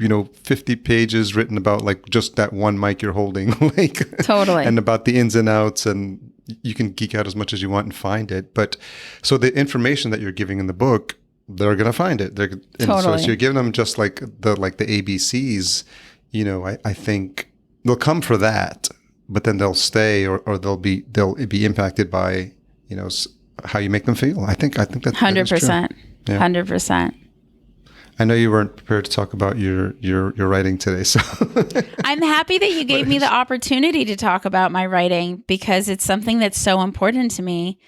50 pages written about like just that one mic you're holding, like and about the ins and outs, and you can geek out as much as you want and find it. But so the information that you're giving in the book, they're going to find it. So you're giving them just like the ABCs, I think they'll come for that, but then they'll stay or they'll be impacted by, how you make them feel. I think that's 100%. 100%. I know you weren't prepared to talk about your writing today, so I'm happy that you gave me the opportunity to talk about my writing, because it's something that's so important to me.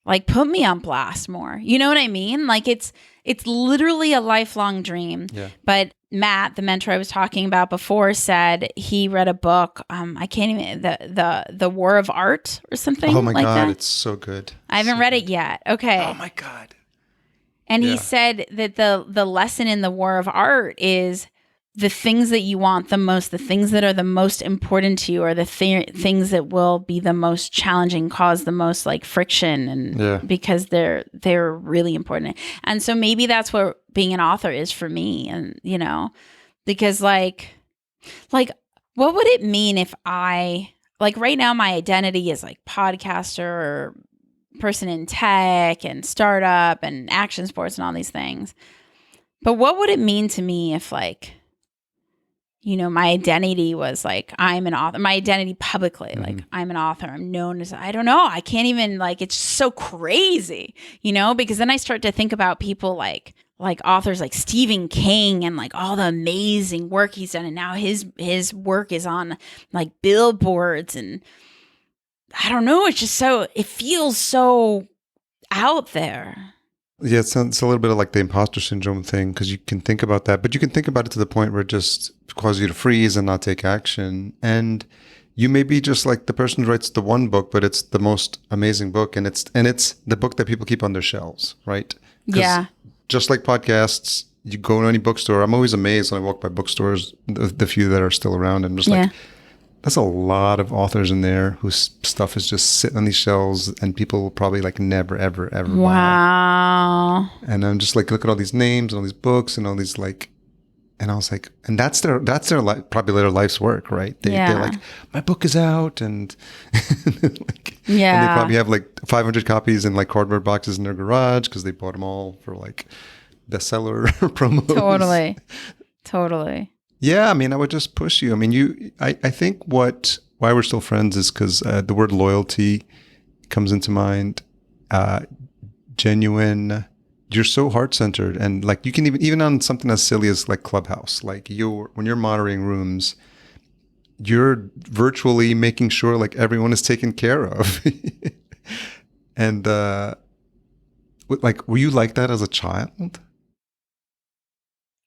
Like, put me on blast more. You know what I mean? Like, it's literally a lifelong dream. Yeah. But Matt, the mentor I was talking about before, said he read a book. I can't even the War of Art or something. Oh my like God, that. It's so good. I haven't read it yet. Okay. Oh my God. And he said that the lesson in the War of Art is the things that you want the most, the things that are the most important to you, are the things that will be the most challenging, cause the most like friction, and because they're really important. And so maybe that's what being an author is for me. And because like what would it mean if I, like, right now my identity is like podcaster or person in tech and startup and action sports and all these things. But what would it mean to me if, like, my identity was like, I'm an author, my identity publicly, like I'm an author, I'm known as, I don't know, I can't even, like, it's so crazy, because then I start to think about people like authors like Stephen King and like all the amazing work he's done. And now his work is on like billboards, and I don't know. It's just it feels so out there. Yeah, it's a little bit of like the imposter syndrome thing, because you can think about that, but you can think about it to the point where it just causes you to freeze and not take action. And you may be just like the person who writes the one book, but it's the most amazing book, and it's the book that people keep on their shelves, right? Yeah. Just like podcasts, you go to any bookstore. I'm always amazed when I walk by bookstores, the few that are still around, and I'm just like, there's a lot of authors in there whose stuff is just sitting on these shelves, and people will probably like never, ever, ever buy. And I'm just like, look at all these names and all these books and all these like, and I was like, and that's their probably their life's work, right? They're like, my book is out, and like, and they probably have like 500 copies in like cardboard boxes in their garage because they bought them all for like bestseller promos. Totally. Yeah, I mean, I would just push you. I mean, I think why we're still friends is because the word loyalty comes into mind. Genuine. You're so heart-centered, and like you can even on something as silly as like Clubhouse, like when you're monitoring rooms, you're virtually making sure like everyone is taken care of. And like, were you like that as a child?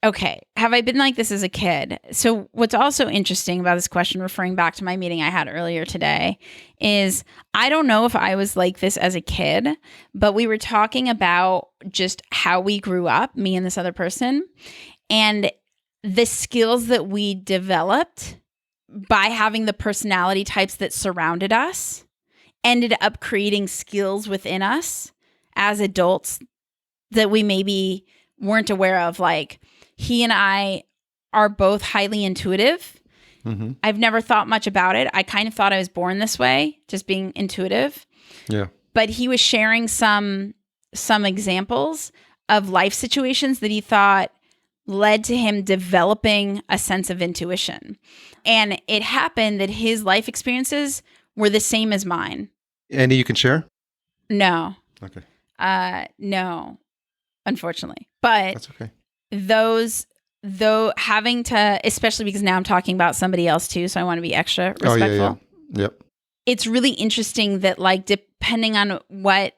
Okay. Have I been like this as a kid? So what's also interesting about this question, referring back to my meeting I had earlier today, is I don't know if I was like this as a kid, but we were talking about just how we grew up, me and this other person, and the skills that we developed by having the personality types that surrounded us ended up creating skills within us as adults that we maybe weren't aware of. Like, he and I are both highly intuitive. Mm-hmm. I've never thought much about it. I kind of thought I was born this way, just being intuitive. Yeah. But he was sharing some examples of life situations that he thought led to him developing a sense of intuition. And it happened that his life experiences were the same as mine. Any you can share? No. Okay. No, unfortunately. But that's okay. though having to, especially because now I'm talking about somebody else too, so I want to be extra respectful. Oh, yeah. Yep. It's really interesting that like depending on what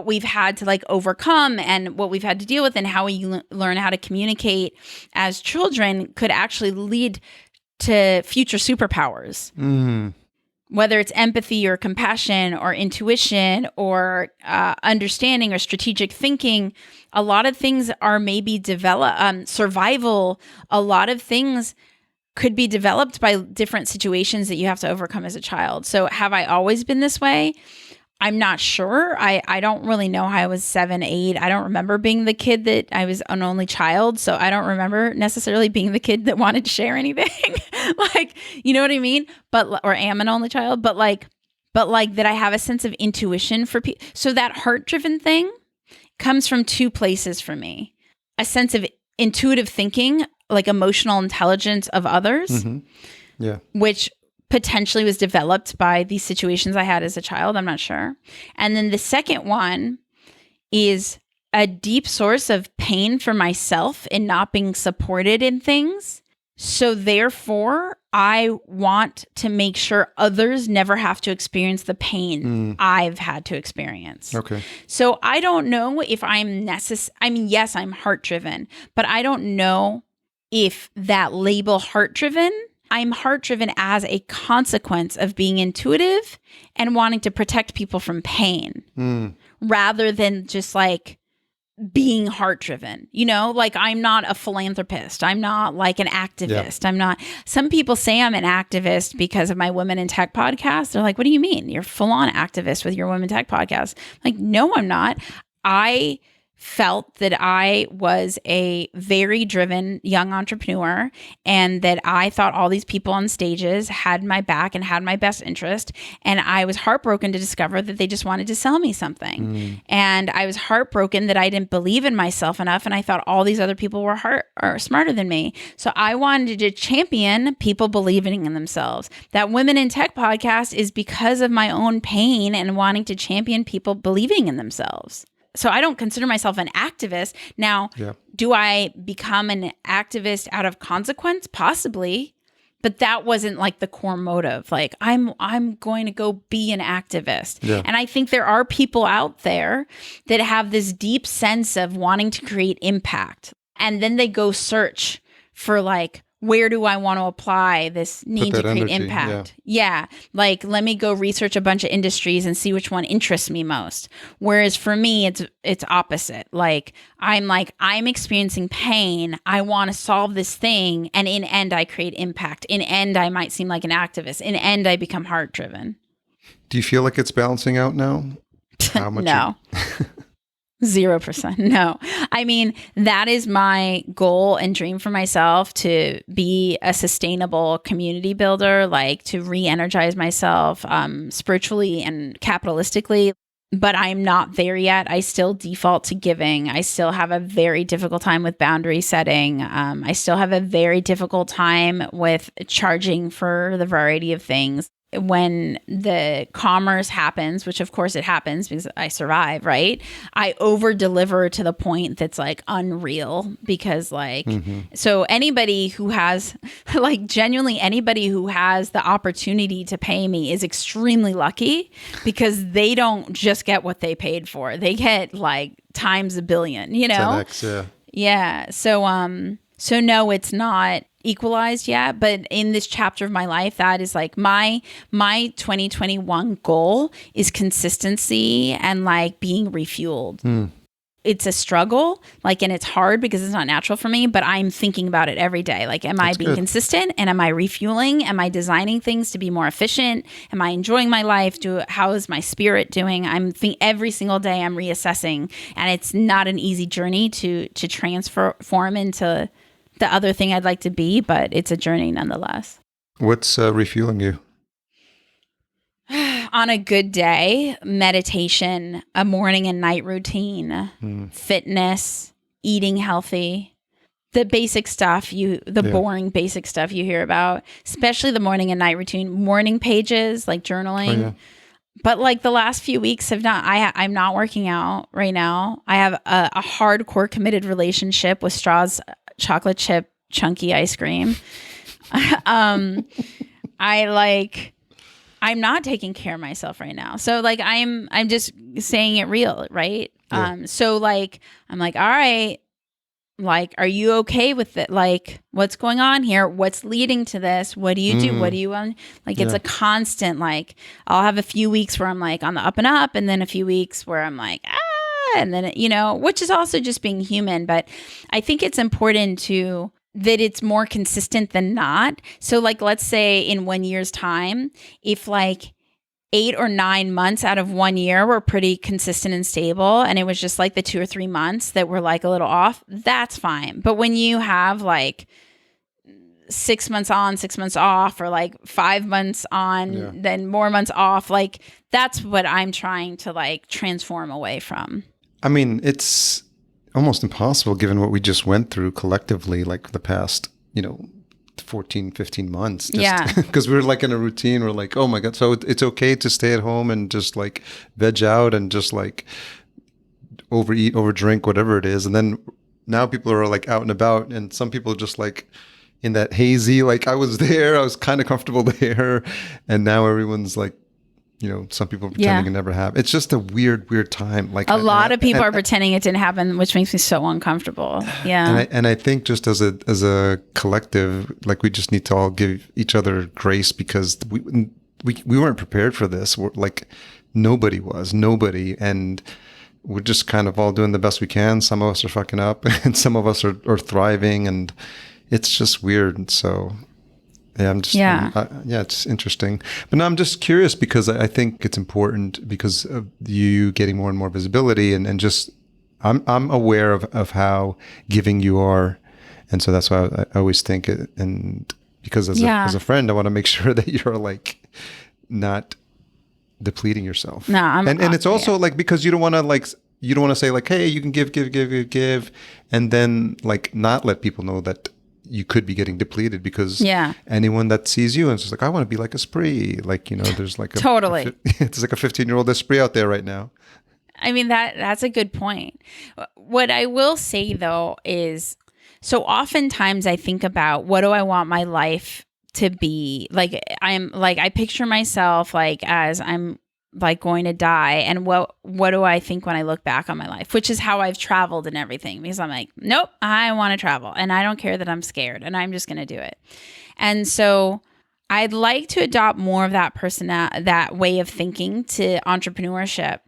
we've had to like overcome and what we've had to deal with and how we learn how to communicate as children could actually lead to future superpowers. Whether it's empathy or compassion or intuition or understanding or strategic thinking, a lot of things are maybe survival. A lot of things could be developed by different situations that you have to overcome as a child. So have I always been this way? I'm not sure. I don't really know how I was 7, 8. I don't remember being the kid that I was an only child. So I don't remember necessarily being the kid that wanted to share anything. Like, you know what I mean? Or am an only child, but like that I have a sense of intuition for people. So that heart-driven thing comes from two places for me. A sense of intuitive thinking, like emotional intelligence of others, which potentially was developed by these situations I had as a child. I'm not sure. And then the second one is a deep source of pain for myself in not being supported in things. So therefore, I want to make sure others never have to experience the pain I've had to experience. Okay. So I don't know if I'm I mean, yes, I'm heart-driven, but I don't know if that label heart-driven, I'm heart-driven as a consequence of being intuitive and wanting to protect people from pain rather than just like being heart-driven. You know, like I'm not a philanthropist. I'm not like an activist. I'm not. Some people say I'm an activist because of my Women in Tech podcast. They're like, what do you mean? You're full-on activist with your Women in Tech podcast. I'm like, no, I'm not. I felt that I was a very driven young entrepreneur and that I thought all these people on stages had my back and had my best interest. And I was heartbroken to discover that they just wanted to sell me something. And I was heartbroken that I didn't believe in myself enough. And I thought all these other people were smarter than me. So I wanted to champion people believing in themselves. That Women in Tech podcast is because of my own pain and wanting to champion people believing in themselves. So I don't consider myself an activist. Now, do I become an activist out of consequence? Possibly. But that wasn't like the core motive. Like I'm going to go be an activist. And I think there are people out there that have this deep sense of wanting to create impact. And then they go search for like, where do I want to apply this need to create impact? Yeah. Like, let me go research a bunch of industries and see which one interests me most. Whereas for me, it's opposite. Like, I'm experiencing pain. I want to solve this thing. And in end, I create impact. In end, I might seem like an activist. In end, I become heart driven. Do you feel like it's balancing out now? How much? No. 0%. No. I mean, that is my goal and dream for myself, to be a sustainable community builder, like to re-energize myself spiritually and capitalistically. But I'm not there yet. I still default to giving. I still have a very difficult time with boundary setting. I still have a very difficult time with charging for the variety of things. When the commerce happens, which of course it happens because I survive, right? I over deliver to the point that's like unreal, because like, so anybody who has like genuinely anybody who has the opportunity to pay me is extremely lucky, because they don't just get what they paid for. They get like times a billion, you know? 10x, yeah. So no, it's not equalized yet, but in this chapter of my life, that is like my 2021 goal is consistency and like being refueled. It's a struggle, like, and it's hard because it's not natural for me, but I'm thinking about it every day. Like, am I being consistent, and am I refueling? Am I designing things to be more efficient? Am I enjoying my life? How is my spirit doing? Every single day I'm reassessing, and it's not an easy journey to transform into the other thing I'd like to be, but it's a journey nonetheless. What's refueling you? On a good day, meditation, a morning and night routine, fitness, eating healthy, the basic stuff, boring basic stuff you hear about, especially the morning and night routine, morning pages, like journaling. But like the last few weeks have not, I'm not working out right now. I have a hardcore committed relationship with Straw's chocolate chip chunky ice cream. I'm not taking care of myself right now. So like, I'm just saying it real. Right. Yeah. So like, I'm like, all right, like, are you okay with it? Like, what's going on here? What's leading to this? What do you do? What do you want? Like, it's a constant, like, I'll have a few weeks where I'm like on the up and up, and then a few weeks where I'm like, and then, which is also just being human. But I think it's important that it's more consistent than not. So like, let's say in 1 year's time, if like 8 or 9 months out of 1 year were pretty consistent and stable, and it was just like the 2 or 3 months that were like a little off, that's fine. But when you have like 6 months on, 6 months off, or like 5 months on, then more months off, like that's what I'm trying to like transform away from. I mean, it's almost impossible given what we just went through collectively, like the past, 14, 15 months. Because we're like in a routine. We're like, oh my God. So it's okay to stay at home and just like veg out and just like overeat, overdrink, whatever it is. And then now people are like out and about, and some people just like in that hazy, like I was there, I was kind of comfortable there. And now everyone's like, some people pretending it never happened. It's just a weird time. Like a lot of people are pretending it didn't happen, which makes me so uncomfortable. Yeah. And I think just as a collective, like we just need to all give each other grace, because we weren't prepared for this. We're like, nobody, and we're just kind of all doing the best we can. Some of us are fucking up, and some of us are thriving, and it's just weird. So. Yeah, it's interesting. But now I'm just curious, because I think it's important because of you getting more and more visibility, and just I'm aware of how giving you are. And so that's why I always think it, and because as a friend, I want to make sure that you're like not depleting yourself. No, and it's also like, because you don't want to say like, hey, you can give, and then like not let people know that you could be getting depleted, because anyone that sees you and is just like, I want to be like Espree, like, there's like it's like a 15-year-old Espree out there right now. I mean, that's a good point. What I will say though is, so oftentimes I think about, what do I want my life to be? Like I picture myself like as I'm like going to die, and what do I think when I look back on my life, which is how I've traveled and everything, because I'm like, nope, I want to travel, and I don't care that I'm scared, and I'm just going to do it. And so I'd like to adopt more of that way of thinking to entrepreneurship,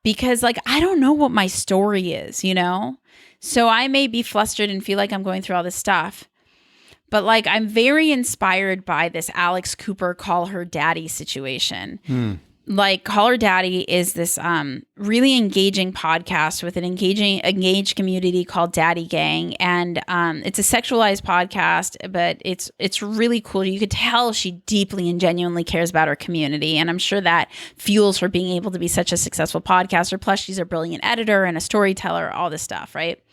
because like, I don't know what my story is, so I may be flustered and feel like I'm going through all this stuff, but like, I'm very inspired by this Alex Cooper Call Her Daddy situation. Like, Call Her Daddy is this really engaging podcast with an engaged community called Daddy Gang, and it's a sexualized podcast, but it's really cool. You could tell she deeply and genuinely cares about her community, and I'm sure that fuels her being able to be such a successful podcaster. Plus, she's a brilliant editor and a storyteller, all this stuff, right?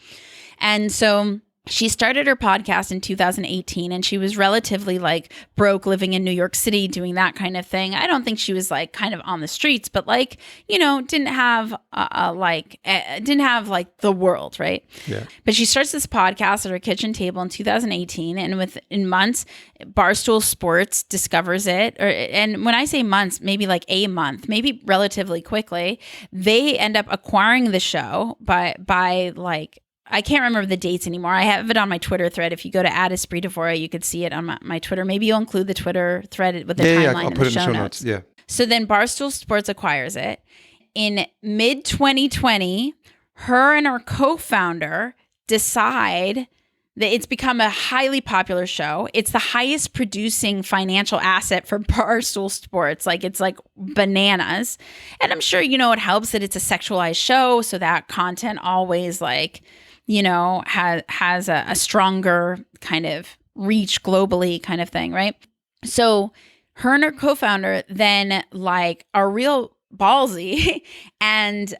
And so she started her podcast in 2018, and she was relatively like broke, living in New York City, doing that kind of thing. I don't think she was like kind of on the streets, but like, didn't have like the world, right? Yeah. But she starts this podcast at her kitchen table in 2018, and within months, Barstool Sports discovers it. And when I say months, maybe like a month, maybe relatively quickly, they end up acquiring the show by like, I can't remember the dates anymore. I have it on my Twitter thread. If you go to @Espree Devora, you could see it on my Twitter. Maybe you'll include the Twitter thread with the timeline in the show notes. Yeah. So then Barstool Sports acquires it. In mid-2020, her and her co-founder decide that it's become a highly popular show. It's the highest producing financial asset for Barstool Sports. Like, it's like bananas. And I'm sure, it helps that it's a sexualized show, so that content always like, has a stronger kind of reach globally kind of thing, right? So her and her co-founder then like are real ballsy and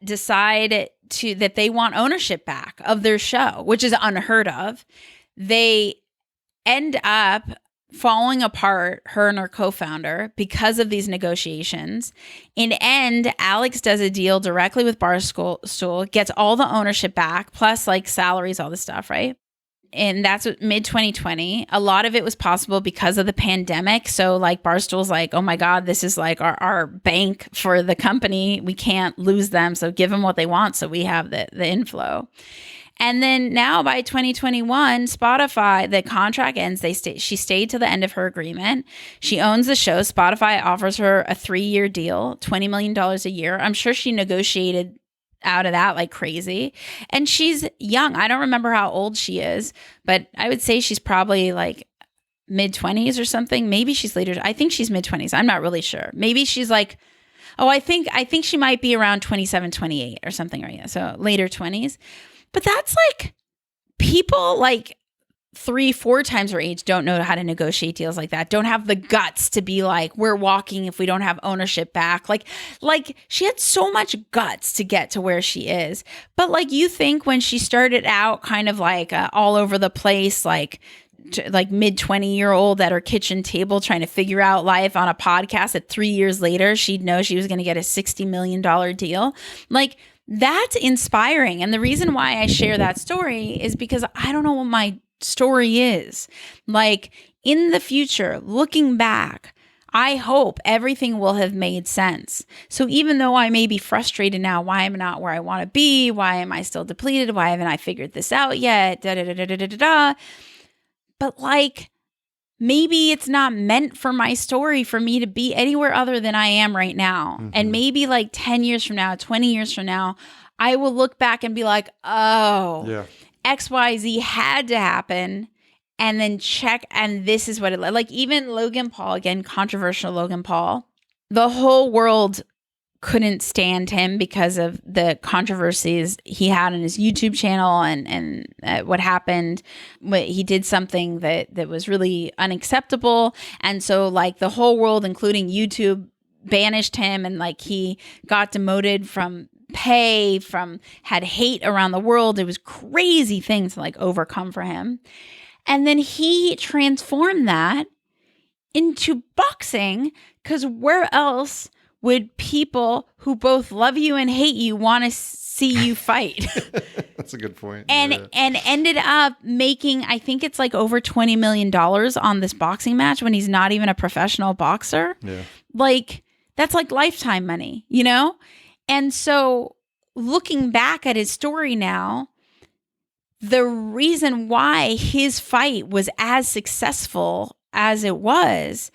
decide that they want ownership back of their show, which is unheard of. They end up falling apart, her and her co-founder, because of these negotiations. In end, Alex does a deal directly with Barstool, gets all the ownership back, plus like salaries, all this stuff, right? And that's mid 2020. A lot of it was possible because of the pandemic. So like Barstool's like, oh my God, this is like our bank for the company. We can't lose them. So give them what they want. So we have the inflow. And then now by 2021, Spotify, the contract ends. She stayed to the end of her agreement. She owns the show. Spotify offers her a 3-year deal, $20 million a year. I'm sure she negotiated out of that like crazy. And she's young. I don't remember how old she is, but I would say she's probably like mid-20s or something. Maybe she's later. I think she's mid-20s. I'm not really sure. Maybe she's like, I think she might be around 27, 28 or something right now. So later 20s. But that's like people like 3-4 times her age don't know how to negotiate deals like that, don't have the guts to be like, we're walking if we don't have ownership back. Like she had so much guts to get to where she is. But like you think when she started out kind of like all over the place, like mid 20-year-old at her kitchen table trying to figure out life on a podcast, that 3 years later, she'd know she was going to get a $60 million deal. Like, that's inspiring. And the reason why I share that story is because I don't know what my story is. Like in the future, looking back, I hope everything will have made sense. So even though I may be frustrated now, why am I not where I want to be? Why am I still depleted? Why haven't I figured this out yet? But like, maybe it's not meant for my story for me to be anywhere other than I am right now. Mm-hmm. And maybe like 10 years from now, 20 years from now, I will look back and be like, oh, XYZ had to happen. And then check. And this is what it like. Even Logan Paul, again, controversial Logan Paul, the whole world couldn't stand him because of the controversies he had on his YouTube channel and what happened. He did something that was really unacceptable. And so like the whole world, including YouTube, banished him, and like he got demoted from pay, had hate around the world. It was crazy things to like overcome for him. And then he transformed that into boxing, because where else would people who both love you and hate you want to see you fight? That's a good point. And ended up making, I think it's like over $20 million on this boxing match when he's not even a professional boxer. Yeah. Like, that's like lifetime money, you know? And so looking back at his story now, the reason why his fight was as successful as it was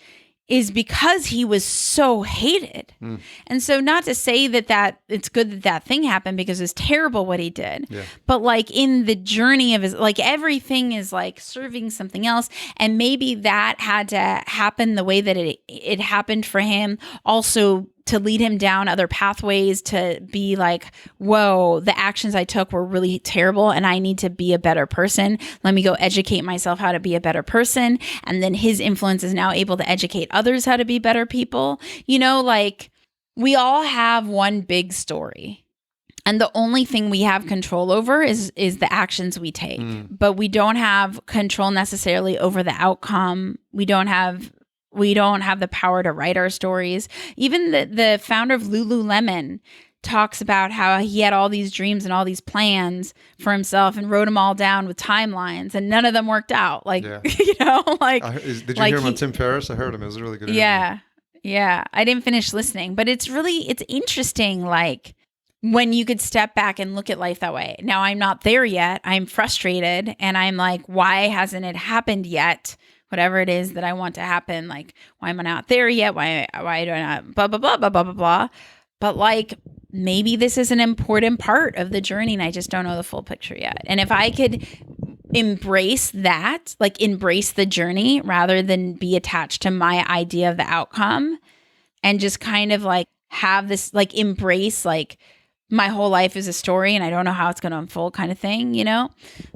is because he was so hated. Mm. And so not to say that it's good that thing happened, because it's terrible what he did. Yeah. But like in the journey of his, like everything is like serving something else. And maybe that had to happen the way that it happened for him, also to lead him down other pathways, to be like, whoa, the actions I took were really terrible and I need to be a better person. Let me go educate myself how to be a better person. And then his influence is now able to educate others how to be better people. You know, like we all have one big story. And the only thing we have control over is the actions we take. Mm. But we don't have control necessarily over the outcome. We don't have the power to write our stories. Even the founder of Lululemon talks about how he had all these dreams and all these plans for himself and wrote them all down with timelines, and none of them worked out. Like, you know, like. Did you hear him on Tim Ferriss? I heard him. It was a really good interview. Yeah. I didn't finish listening, but it's interesting. Like when you could step back and look at life that way. Now I'm not there yet. I'm frustrated and I'm like, why hasn't it happened yet? Whatever it is that I want to happen, like, why am I not there yet? Why do I not blah, blah, blah, blah, blah, blah, blah. But like, maybe this is an important part of the journey and I just don't know the full picture yet. And if I could embrace that, like embrace the journey rather than be attached to my idea of the outcome, and just kind of like have this, like embrace, like, my whole life is a story and I don't know how it's going to unfold kind of thing, you know,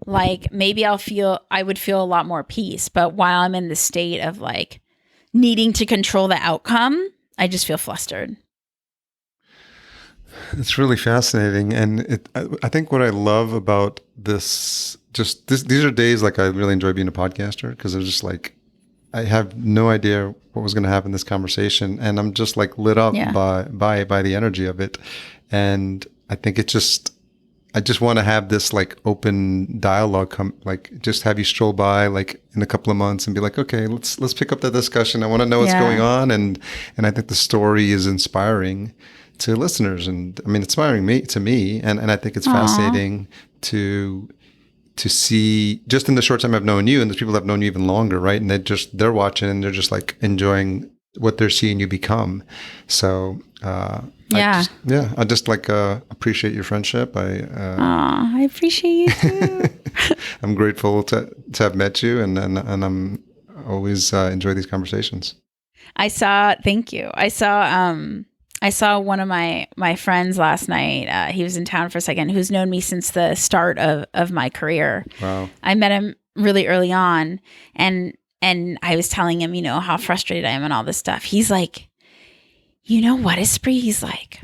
like maybe I would feel a lot more peace. But while I'm in the state of like needing to control the outcome, I just feel flustered. It's really fascinating. And I think what I love about these are days like I really enjoy being a podcaster, because it's just like, I have no idea what was going to happen in this conversation, and I'm just like lit up by the energy of it. And I think I just want to have this like open dialogue, like just have you stroll by like in a couple of months and be like, okay, let's pick up the discussion. I want to know what's going on, and I think the story is inspiring to listeners, and I mean, inspiring to me, and I think it's fascinating to see just in the short time I've known you, and there's people that have known you even longer, right? And they're watching and they're just like enjoying what they're seeing you become. So I just like appreciate your friendship. I appreciate you too. I'm grateful to have met you, and I'm always enjoy these conversations. Thank you. I saw one of my friends last night. He was in town for a second, who's known me since the start of my career. Wow. I met him really early on, and I was telling him, how frustrated I am and all this stuff. He's like, you know what, Espree? He's like,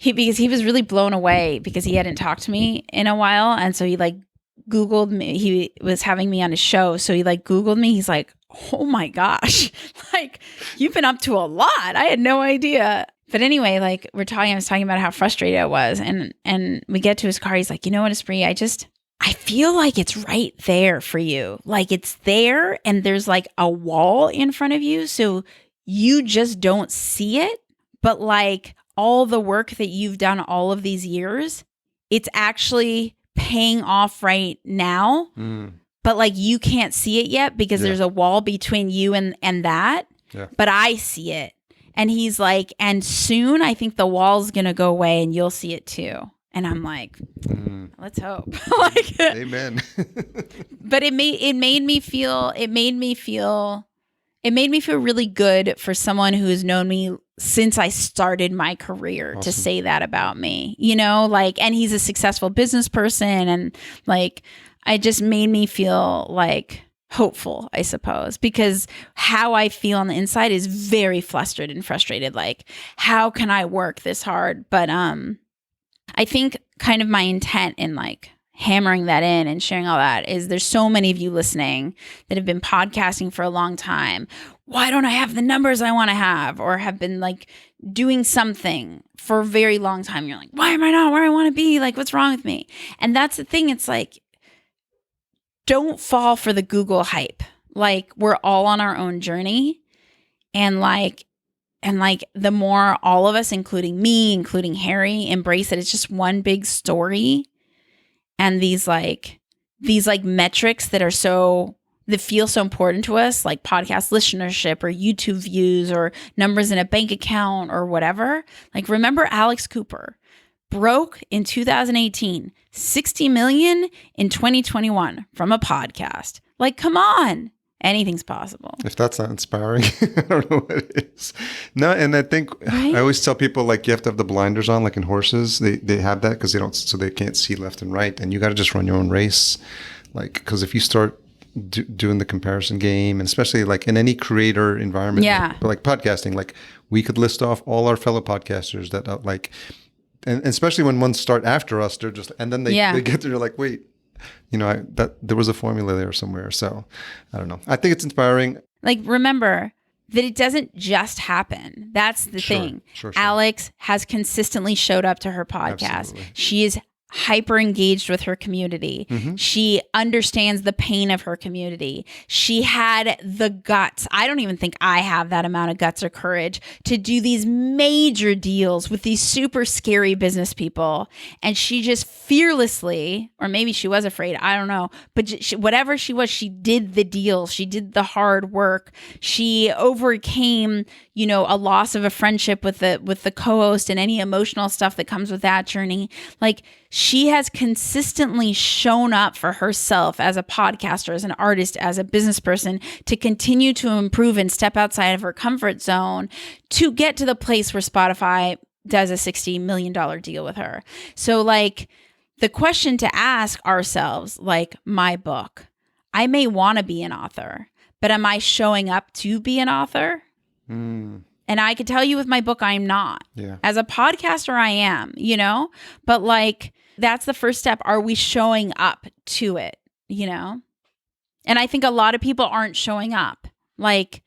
because he was really blown away because he hadn't talked to me in a while. And so he like Googled me. He was having me on his show. So he like Googled me. He's like, oh my gosh, like you've been up to a lot. I had no idea. But anyway, like I was talking about how frustrated I was. And we get to his car. He's like, you know what, Espree? I feel like it's right there for you. Like it's there and there's like a wall in front of you. So you just don't see it. But like all the work that you've done all of these years, it's actually paying off right now. But like you can't see it yet because there's a wall between you and that. Yeah. But I see it. And he's like, and soon I think the wall's going to go away and you'll see it too. And I'm like, let's hope. Like, amen. But it made me feel really good for someone who has known me since I started my career to say that about me, like, and he's a successful business person. And like, it just made me feel like hopeful, I suppose, because how I feel on the inside is very flustered and frustrated. Like, how can I work this hard? But, I think kind of my intent in like hammering that in and sharing all that is there's so many of you listening that have been podcasting for a long time. Why don't I have the numbers I want to have, or have been like doing something for a very long time? You're like, why am I not where I want to be? Like, what's wrong with me? And that's the thing. It's like, don't fall for the Google hype. Like, we're all on our own journey. And the more all of us, including me, including Harry, embrace that it's just one big story, and these metrics that feel so important to us, like podcast listenership or YouTube views or numbers in a bank account or whatever. Like, remember Alex Cooper broke in 2018, 60 million in 2021 from a podcast. Like, come on. Anything's possible. If that's not inspiring, I don't know what it is. No, and I think I always tell people, like, you have to have the blinders on, like in horses. They have that because they can't see left and right, and you got to just run your own race. Like, because if you start doing the comparison game, and especially like in any creator environment, like podcasting, like we could list off all our fellow podcasters that and especially when ones start after us, they're just, and then they get there, you're like, wait. That there was a formula there somewhere. So I don't know. I think it's inspiring. Like, remember that it doesn't just happen. That's the thing. Sure. Alex has consistently showed up to her podcast. Absolutely. She is hyper engaged with her community. Mm-hmm. She understands the pain of her community. She had the guts. I don't even think I have that amount of guts or courage to do these major deals with these super scary business people. And she just fearlessly, or maybe she was afraid, I don't know, but whatever she was, she did the deals. She did the hard work. She overcame, a loss of a friendship with the co-host and any emotional stuff that comes with that journey. Like, she has consistently shown up for herself as a podcaster, as an artist, as a business person, to continue to improve and step outside of her comfort zone to get to the place where Spotify does a $60 million deal with her. So, like, the question to ask ourselves, like my book, I may want to be an author, but am I showing up to be an author? And I could tell you with my book, I'm not. Yeah. As a podcaster, I am, but like, that's the first step. Are we showing up to it? And I think a lot of people aren't showing up. Like,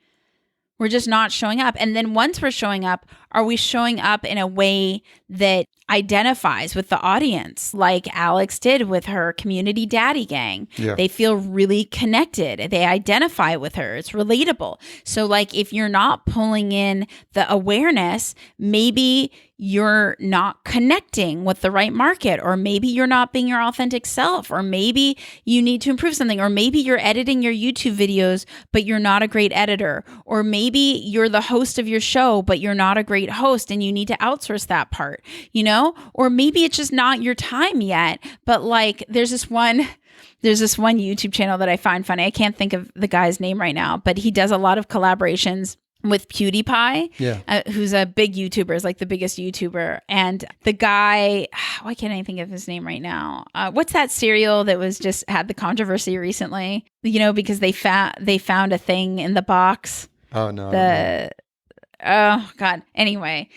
we're just not showing up. And then once we're showing up, are we showing up in a way that identifies with the audience, like Alex did with her community daddy gang? Yeah. They feel really connected. They identify with her. It's relatable. So like if you're not pulling in the awareness, maybe you're not connecting with the right market, or maybe you're not being your authentic self, or maybe you need to improve something, or maybe you're editing your YouTube videos, but you're not a great editor, or maybe you're the host of your show, but you're not a great host and you need to outsource that part, you know? Or maybe it's just not your time yet, but like there's this one YouTube channel that I find funny. I can't think of the guy's name right now, but he does a lot of collaborations with PewDiePie, who's a big YouTuber, is like the biggest YouTuber. And the guy, why can't I think of his name right now? What's that cereal that was just had the controversy recently? You know, because they found a thing in the box. Oh no. Oh God. Anyway,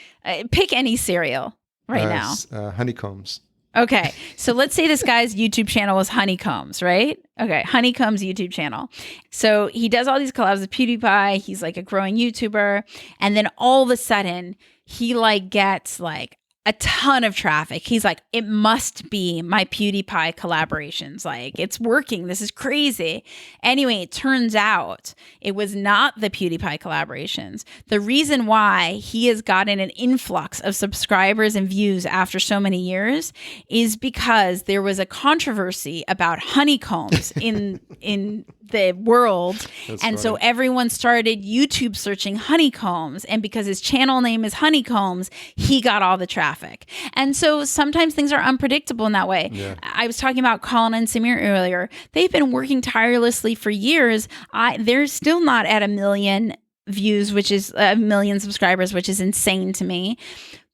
pick any cereal right now. Honeycombs. Okay. So let's say this guy's YouTube channel was Honeycombs, right? Okay. Honeycombs YouTube channel. So he does all these collabs with PewDiePie. He's like a growing YouTuber. And then all of a sudden he like gets like a ton of traffic. He's like, it must be my PewDiePie collaborations. Like, it's working. This is crazy. Anyway, it turns out it was not the PewDiePie collaborations. The reason why he has gotten an influx of subscribers and views after so many years is because there was a controversy about honeycombs in the world. That's and funny. So everyone started YouTube searching honeycombs, and because his channel name is Honeycombs, he got all the traffic. And so sometimes things are unpredictable in that way. Yeah. I was talking about Colin and Samir earlier. They've been working tirelessly for years. They're still not at 1 million views, which is 1 million subscribers, which is insane to me.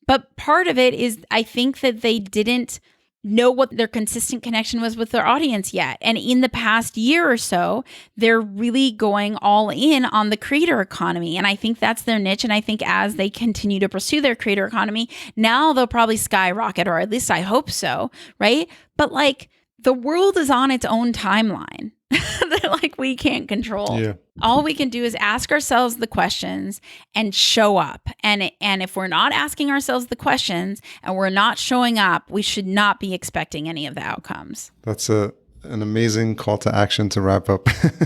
But part of it is I think that they didn't know what their consistent connection was with their audience yet. And in the past year or so, they're really going all in on the creator economy. And I think that's their niche. And I think as they continue to pursue their creator economy, now they'll probably skyrocket, or at least I hope so, right? But like the world is on its own timeline that like we can't control. Yeah. All we can do is ask ourselves the questions and show up. And if we're not asking ourselves the questions and we're not showing up, we should not be expecting any of the outcomes. That's an amazing call to action to wrap up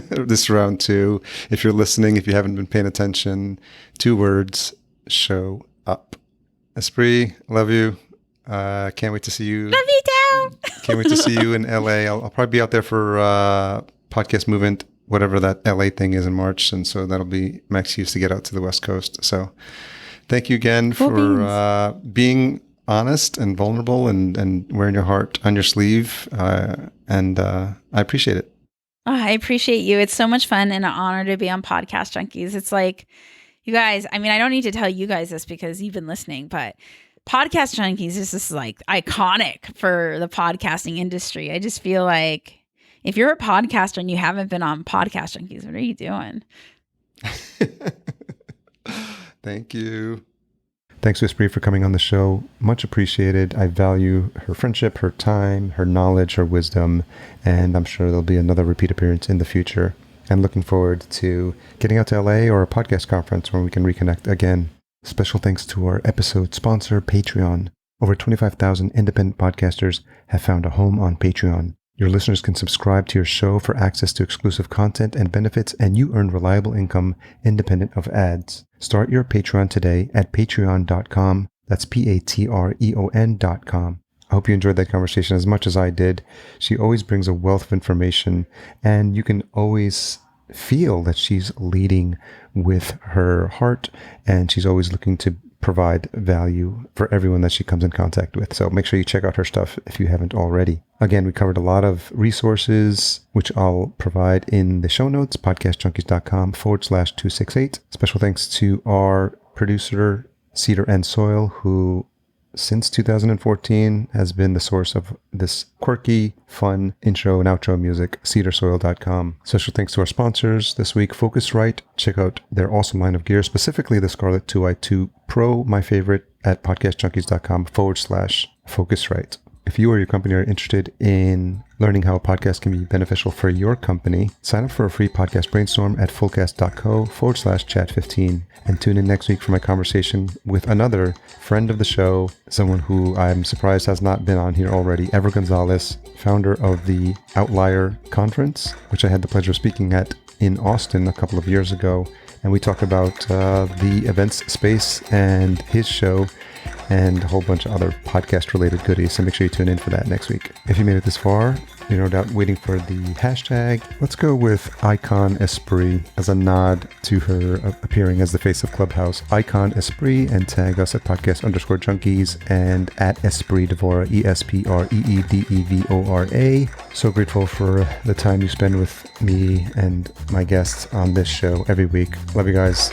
this round 2. If you're listening, if you haven't been paying attention, 2 words: show up. Espree, love you. Can't wait to see you. Love you too. Can't wait to see you in LA. I'll probably be out there for Podcast Movement, whatever that LA thing is in March. And so that'll be my excuse to get out to the West Coast. So thank you again for being honest and vulnerable and wearing your heart on your sleeve. And I appreciate it. Oh, I appreciate you. It's so much fun and an honor to be on Podcast Junkies. It's like, you guys, I mean, I don't need to tell you guys this because you've been listening, but Podcast Junkies is just like iconic for the podcasting industry. I just feel like if you're a podcaster and you haven't been on Podcast Junkies, what are you doing? Thank you. Thanks to Espree for coming on the show. Much appreciated. I value her friendship, her time, her knowledge, her wisdom, and I'm sure there'll be another repeat appearance in the future. And looking forward to getting out to LA or a podcast conference where we can reconnect again. Special thanks to our episode sponsor, Patreon. Over 25,000 independent podcasters have found a home on Patreon. Your listeners can subscribe to your show for access to exclusive content and benefits, and you earn reliable income independent of ads. Start your Patreon today at patreon.com. That's patreon.com. I hope you enjoyed that conversation as much as I did. She always brings a wealth of information, and you can always feel that she's leading with her heart, and she's always looking to provide value for everyone that she comes in contact with. So make sure you check out her stuff if you haven't already. Again, we covered a lot of resources, which I'll provide in the show notes, podcastjunkies.com/268. Special thanks to our producer, Cedar and Soil, who since 2014 has been the source of this quirky, fun intro and outro music, cedarsoil.com. Special thanks to our sponsors this week, Focusrite. Check out their awesome line of gear, specifically the Scarlett 2i2 Pro, my favorite, at podcastjunkies.com/Focusrite. If you or your company are interested in learning how a podcast can be beneficial for your company, sign up for a free podcast brainstorm at fullcast.co/chat15 and tune in next week for my conversation with another friend of the show, someone who I'm surprised has not been on here already, Ever Gonzalez, founder of the Outlier Conference, which I had the pleasure of speaking at in Austin a couple of years ago. And we talk about the events space and his show and a whole bunch of other podcast-related goodies. So make sure you tune in for that next week. If you made it this far, you're no doubt waiting for the hashtag. Let's go with Icon Espree as a nod to her appearing as the face of Clubhouse. Icon Espree, and tag us at podcast_junkies and at Espree Devora, ESPREEDEVORA. So grateful for the time you spend with me and my guests on this show every week. Love you guys.